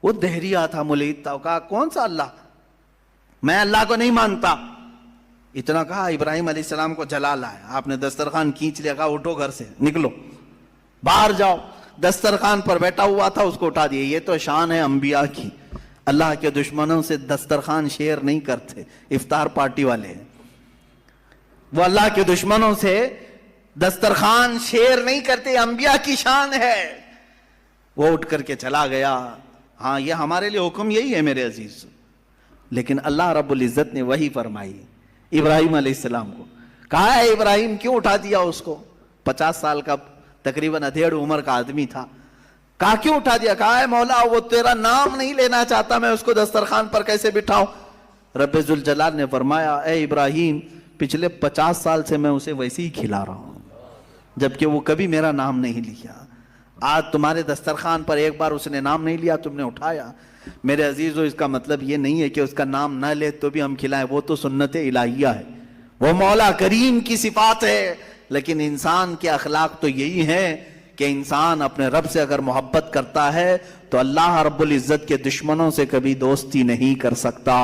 وہ دہریا تھا، ملحد تھا. کہا کون سا اللہ؟ میں اللہ کو نہیں مانتا. اتنا کہا ابراہیم علیہ السلام کو جلا لایا. آپ نے دسترخوان کھینچ لیا. کہا اٹھو گھر سے، نکلو باہر جاؤ. دسترخوان پر بیٹھا ہوا تھا، اس کو اٹھا دیا. یہ تو شان ہے انبیاء کی. اللہ کے دشمنوں سے دسترخوان شیئر نہیں کرتے، افطار پارٹی والے ہیں. وہ اللہ کے دشمنوں سے دسترخوان شیئر نہیں کرتے، انبیاء کی شان ہے. وہ اٹھ کر کے چلا گیا. ہاں یہ ہمارے لیے حکم یہی ہے میرے عزیز. لیکن اللہ رب العزت نے وہی فرمائی ابراہیم علیہ السلام کو. کہا ہے ابراہیم کیوں اٹھا دیا اس کو؟ 50 سال کا تقریباً ادھیڑ عمر کا آدمی تھا. کہا کیوں اٹھا دیا؟ کہا ہے مولا وہ تیرا نام نہیں لینا چاہتا، میں اس کو دسترخوان پر کیسے بٹھاؤں؟ رب ذوالجلال نے فرمایا اے ابراہیم پچھلے 50 سال سے میں اسے ویسے ہی کھلا رہا ہوں، جبکہ وہ کبھی میرا نام نہیں لیا. آج تمہارے دسترخوان پر ایک بار اس نے نام نہیں لیا، تم نے اٹھایا. میرے عزیزو اس کا مطلب یہ نہیں ہے کہ اس کا نام نہ لے تو بھی ہم کھلائیں. وہ تو سنت الہیہ ہے، وہ مولا کریم کی صفات ہے. لیکن انسان کے اخلاق تو یہی ہیں کہ انسان اپنے رب سے اگر محبت کرتا ہے تو اللہ رب العزت کے دشمنوں سے کبھی دوستی نہیں کر سکتا.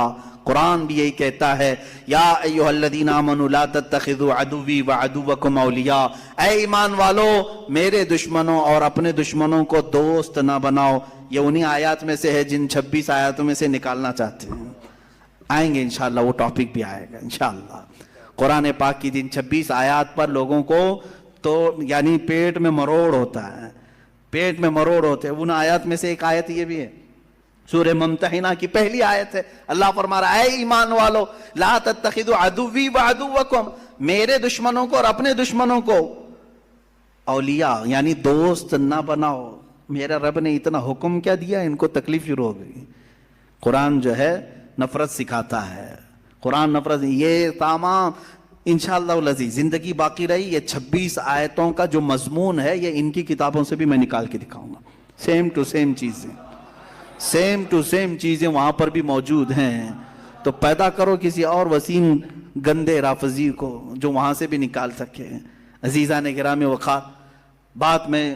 قرآن بھی یہی کہتا ہے یا ایھا الذین آمنوا لا تتخذوا عدوی وعدوکم اولیاء. اے ایمان والو میرے دشمنوں اور اپنے دشمنوں کو دوست نہ بناؤ. یہ انہی آیات میں سے ہے جن 26 آیاتوں میں سے نکالنا چاہتے ہیں. آئیں گے انشاءاللہ، وہ ٹاپک بھی آئے گا انشاءاللہ. قرآن پاک کی جن 26 آیات پر لوگوں کو تو یعنی پیٹ میں مروڑ ہوتا ہے، پیٹ میں مروڑ ہوتے ہیں. ان آیات میں سے ایک آیت یہ بھی ہے، سورہ ممتحنہ کی پہلی آیت ہے. اللہ فرما رہا ہے اے ایمان والو لا تتخذوا عدوی وعدوکم، میرے دشمنوں کو اور اپنے دشمنوں کو اولیاء یعنی دوست نہ بناؤ. میرا رب نے اتنا حکم کیا دیا، ان کو تکلیف شروع ہو گئی. قرآن جو ہے نفرت سکھاتا ہے. قرآن نفرت، یہ تمام انشاءاللہ العزیز زندگی باقی رہی یہ 26 آیتوں کا جو مضمون ہے یہ ان کی کتابوں سے بھی میں نکال کے دکھاؤں گا. سیم ٹو سیم چیزیں، سیم ٹو سیم چیزیں وہاں پر بھی موجود ہیں. تو پیدا کرو کسی اور وسیم گندے رافضی کو جو وہاں سے بھی نکال سکے. عزیزان گرامی وقار، بات میں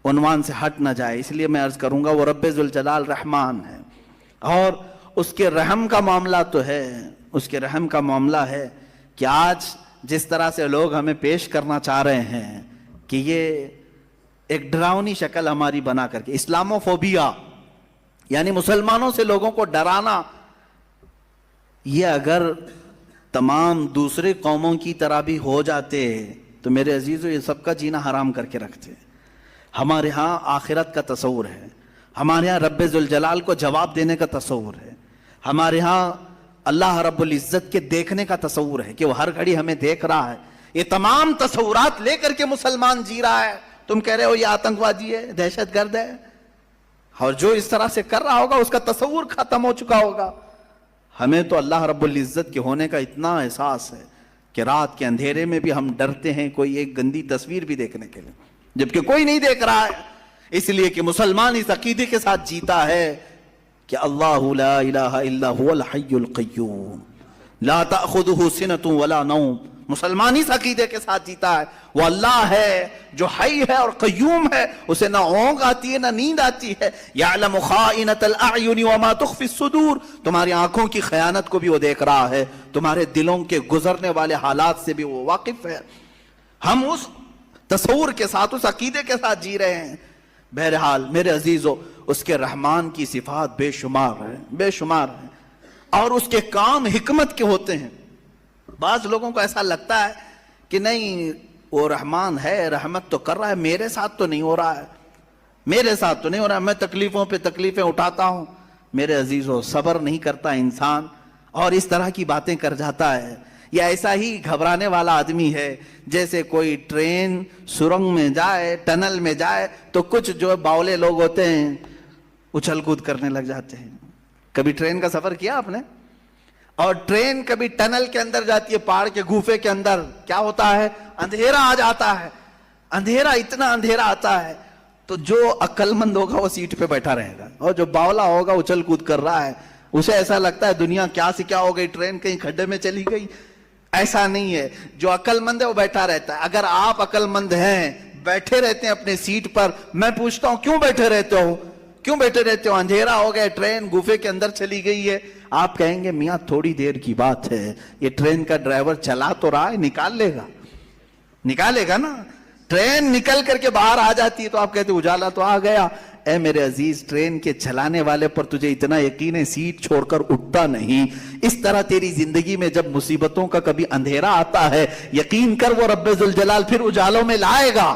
عنوان سے ہٹ نہ جائے اس لیے میں عرض کروں گا وہ رب ذوالجلال رحمان ہے، اور اس کے رحم کا معاملہ تو ہے، اس کے رحم کا معاملہ ہے کہ آج جس طرح سے لوگ ہمیں پیش کرنا چاہ رہے ہیں کہ یہ ایک ڈراؤنی شکل ہماری بنا کر کے اسلاموفوبیا یعنی مسلمانوں سے لوگوں کو ڈرانا، یہ اگر تمام دوسرے قوموں کی طرح بھی ہو جاتے تو میرے عزیزو یہ سب کا جینا حرام کر کے رکھتے. ہمارے ہاں آخرت کا تصور ہے، ہمارے ہاں رب ذوالجلال کو جواب دینے کا تصور ہے، ہمارے ہاں اللہ رب العزت کے دیکھنے کا تصور ہے کہ وہ ہر گھڑی ہمیں دیکھ رہا ہے. یہ تمام تصورات لے کر کے مسلمان جی رہا ہے. تم کہہ رہے ہو یہ آتنکوادی ہے، دہشت گرد ہے، اور جو اس طرح سے کر رہا ہوگا اس کا تصور ختم ہو چکا ہوگا. ہمیں تو اللہ رب العزت کے ہونے کا اتنا احساس ہے کہ رات کے اندھیرے میں بھی ہم ڈرتے ہیں کوئی ایک گندی تصویر بھی دیکھنے کے لیے، جبکہ کوئی نہیں دیکھ رہا ہے. اس لیے کہ مسلمان اس عقیدے کے ساتھ جیتا ہے کہ اللہ لا الہ الا هو الحی القیوم لا تأخذہ سنۃ ولا نوم. مسلمان اس عقیدے کے ساتھ جیتا ہے وہ اللہ ہے جو حی ہے اور قیوم ہے، اسے نہ اونگ آتی ہے نہ نیند آتی ہے. یعلم خائنۃ الاعین وما تخفی الصدور، تمہاری آنکھوں کی خیانت کو بھی وہ دیکھ رہا ہے، تمہارے دلوں کے گزرنے والے حالات سے بھی وہ واقف ہے. ہم اس تصور کے ساتھ، اس عقیدے کے ساتھ جی رہے ہیں. بہرحال میرے عزیزو اس کے رحمان کی صفات بے شمار ہیں، بے شمار ہیں، اور اس کے کام حکمت کے ہوتے ہیں۔ بعض لوگوں کو ایسا لگتا ہے کہ نہیں وہ رحمان ہے، رحمت تو کر رہا ہے، میرے ساتھ تو نہیں ہو رہا ہے، میرے ساتھ تو نہیں ہو رہا ہے، میں تکلیفوں پہ تکلیفیں اٹھاتا ہوں۔ میرے عزیزو، صبر نہیں کرتا انسان اور اس طرح کی باتیں کر جاتا ہے، یا ایسا ہی گھبرانے والا آدمی ہے جیسے کوئی ٹرین سرنگ میں جائے، ٹنل میں جائے تو کچھ جو باولے لوگ ہوتے ہیں اچھل کود کرنے لگ جاتے ہیں۔ کبھی ٹرین کا سفر کیا آپ نے؟ اور ٹرین کبھی ٹنل کے اندر جاتی ہے، پہاڑ کے گوفے کے اندر، کیا ہوتا ہے؟ اندھیرا آ جاتا ہے، اندھیرا، اتنا اندھیرا آتا ہے، تو جو عقل مند ہوگا وہ سیٹ پہ بیٹھا رہے گا، اور جو باولا ہوگا اچھل کود کر رہا ہے، اسے ایسا لگتا ہے دنیا کیا سے کیا ہو گئی، ٹرین کہیں کھڈے میں چلی گئی۔ ایسا نہیں ہے، جو عقل مند ہے وہ بیٹھا رہتا ہے۔ اگر آپ عقل مند ہیں، بیٹھے رہتے ہیں اپنے سیٹ پر، میں پوچھتا ہوں کیوں بیٹھے رہتے ہو؟ کیوں بیٹھے رہتے ہو؟ اندھیرا ہو گیا، ٹرین گوفے کے اندر چلی گئی ہے، آپ کہیں گے میاں تھوڑی دیر کی بات ہے، یہ ٹرین کا ڈرائیور چلا تو رہا ہے، نکال لے گا، نکالے گا نا۔ ٹرین نکل کر کے باہر آ جاتی ہے تو آپ کہتے اجالا تو آ گیا۔ اے میرے عزیز، ٹرین کے چلانے والے پر تجھے اتنا یقین ہے سیٹ چھوڑ کر اٹھتا نہیں۔ اس طرح تیری زندگی میں جب مصیبتوں کا کبھی اندھیرا آتا ہے، یقین کر وہ رب ذوالجلال پھر اجالوں میں لائے گا۔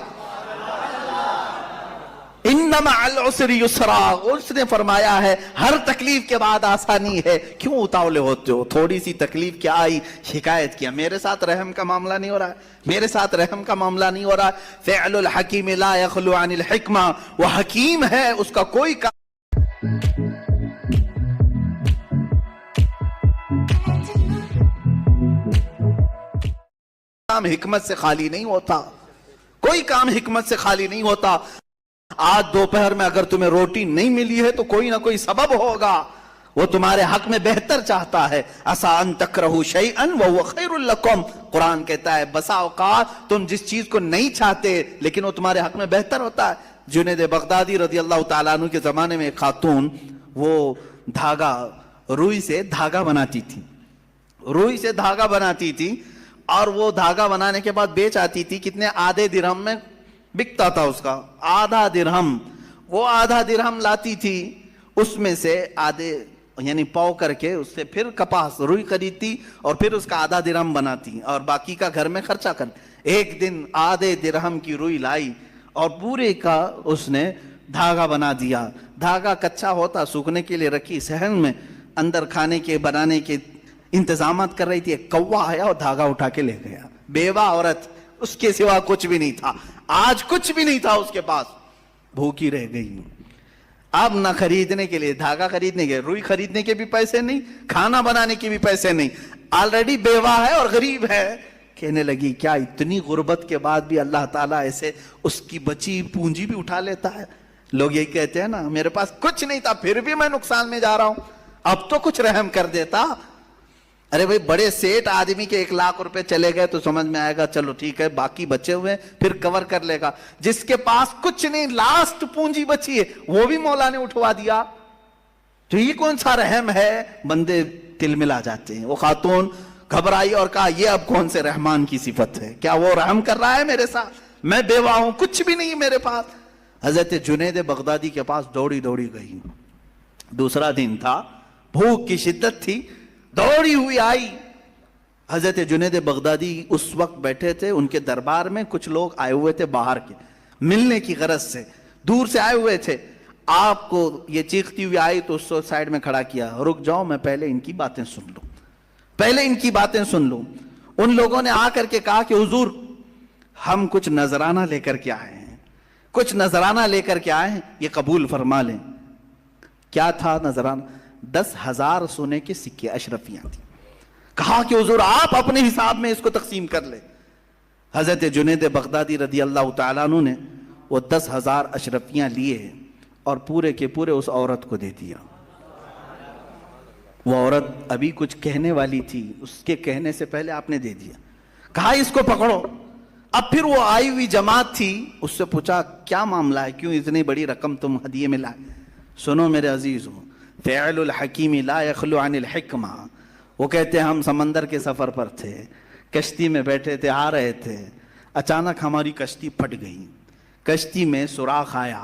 ان مع العسر یسرا، اس نے فرمایا ہے ہر تکلیف کے بعد آسانی ہے۔ کیوں اتاولے ہوتے ہو؟ تھوڑی سی تکلیف کیا آئی، شکایت کیا، میرے ساتھ رحم کا معاملہ نہیں ہو رہا ہے، میرے ساتھ رحم کا معاملہ نہیں ہو رہا ہے۔ فعل الحکیم لا یخلو عن الحکمہ، وہ حکیم ہے، اس کا کوئی کام حکمت سے خالی نہیں ہوتا، کوئی کام حکمت سے خالی نہیں ہوتا۔ آج دوپہر میں اگر تمہیں روٹی نہیں ملی ہے تو کوئی نہ کوئی سبب ہوگا، وہ تمہارے حق میں بہتر چاہتا ہے۔ عسیٰ ان تکرہوا شیئا وہو خیر لکم، قرآن کہتا ہے بسا اوقات تم جس چیز کو نہیں چاہتے لیکن وہ تمہارے حق میں بہتر ہوتا ہے۔ جنید بغدادی رضی اللہ تعالیٰ عنہ کے زمانے میں ایک خاتون، وہ دھاگا، روئی سے دھاگا بناتی تھی، روئی سے دھاگا بناتی تھی، اور وہ دھاگا بنانے کے بعد بیچ آتی تھی، کتنے؟ آدھے درہم میں بکتا تھا اس کا، آدھا درہم۔ وہ آدھا درہم لاتی تھی، اس میں سے آدھے یعنی پاؤ کر کے اس سے پھر کپاس روئی خریدتی اور پھر اس کا آدھا درہم بناتی اور باقی کا گھر میں خرچہ کر۔ ایک دن آدھے درہم کی روئی لائی اور پورے کا اس نے دھاگا بنا دیا۔ دھاگا کچا ہوتا، سوکھنے کے لیے رکھی صحن میں، اندر کھانے کے بنانے کے انتظامات کر رہی تھی، ایک کوا آیا اور دھاگا اٹھا کے لے گیا۔ بیوہ عورت، اس کے سوا کچھ بھی نہیں تھا، آج کچھ بھی نہیں تھا اس کے پاس، بھوکی رہ گئی۔ اب نہ خریدنے کے لیے دھاگا، خریدنے کے روئی خریدنے کے بھی پیسے نہیں، کھانا بنانے کے بھی پیسے نہیں، آلریڈی بیوہ ہے اور غریب ہے۔ کہنے لگی کیا اتنی غربت کے بعد بھی اللہ تعالیٰ ایسے اس کی بچی پونجی بھی اٹھا لیتا ہے؟ لوگ یہی کہتے ہیں نا، میرے پاس کچھ نہیں تھا پھر بھی میں نقصان میں جا رہا ہوں، اب تو کچھ رحم کر دیتا۔ ارے بھائی، بڑے سیٹ آدمی کے 1,00,000 روپے چلے گئے تو سمجھ میں آئے گا چلو ٹھیک ہے، باقی بچے ہوئے پھر کور کر لے گا۔ جس کے پاس کچھ نہیں، لاسٹ پونجی بچی ہے، وہ بھی مولا نے اٹھوا دیا، تو یہ کون سا رحم ہے؟ بندے تل ملا جاتے ہیں۔ وہ خاتون گھبرائی اور کہا یہ اب کون سے رحمان کی صفت ہے؟ کیا وہ رحم کر رہا ہے میرے ساتھ؟ میں بیوہ ہوں، کچھ بھی نہیں میرے پاس۔ حضرت جنید بغدادی کے پاس دوڑی دوڑی گئی، دوسرا دن تھا، بھوک کی شدت تھی، دوڑی ہوئی آئی۔ حضرت جنید بغدادی اس وقت بیٹھے تھے، ان کے دربار میں کچھ لوگ آئے ہوئے تھے باہر کے، ملنے کی غرض سے دور سے آئے ہوئے تھے۔ آپ کو یہ چیختی ہوئی آئی تو اس کو سائڈ میں کھڑا کیا، رک جاؤ میں پہلے ان کی باتیں سن لوں، پہلے ان کی باتیں سن لوں۔ ان لوگوں نے آ کر کے کہا کہ حضور ہم کچھ نذرانہ لے کر کے آئے ہیں، کچھ نذرانہ لے کر کے آئے ہیں، یہ قبول فرما لیں۔ کیا تھا نذرانہ؟ 10,000 سونے کے سکے، اشرفیاں تھیں۔ کہا کہ حضور آپ اپنے حساب میں اس کو تقسیم کر لیں۔ حضرت جنید بغدادی رضی اللہ تعالیٰ عنہ نے وہ 10,000 اشرفیاں لیے اور پورے کے پورے اس عورت کو دے دیا۔ وہ عورت ابھی کچھ کہنے والی تھی، اس کے کہنے سے پہلے آپ نے دے دیا۔ کہا اس کو پکڑو۔ اب پھر وہ آئی ہوئی جماعت تھی، اس سے پوچھا کیا معاملہ ہے، کیوں اتنی بڑی رقم تم ہدیے میں لائے؟ سنو میرے عزیزو، فعل الحکیم لا یخلو عن الحکمہ۔ وہ کہتے ہیں ہم سمندر کے سفر پر تھے، کشتی میں بیٹھے تھے، آ رہے تھے، اچانک ہماری کشتی پھٹ گئی، کشتی میں سوراخ آیا،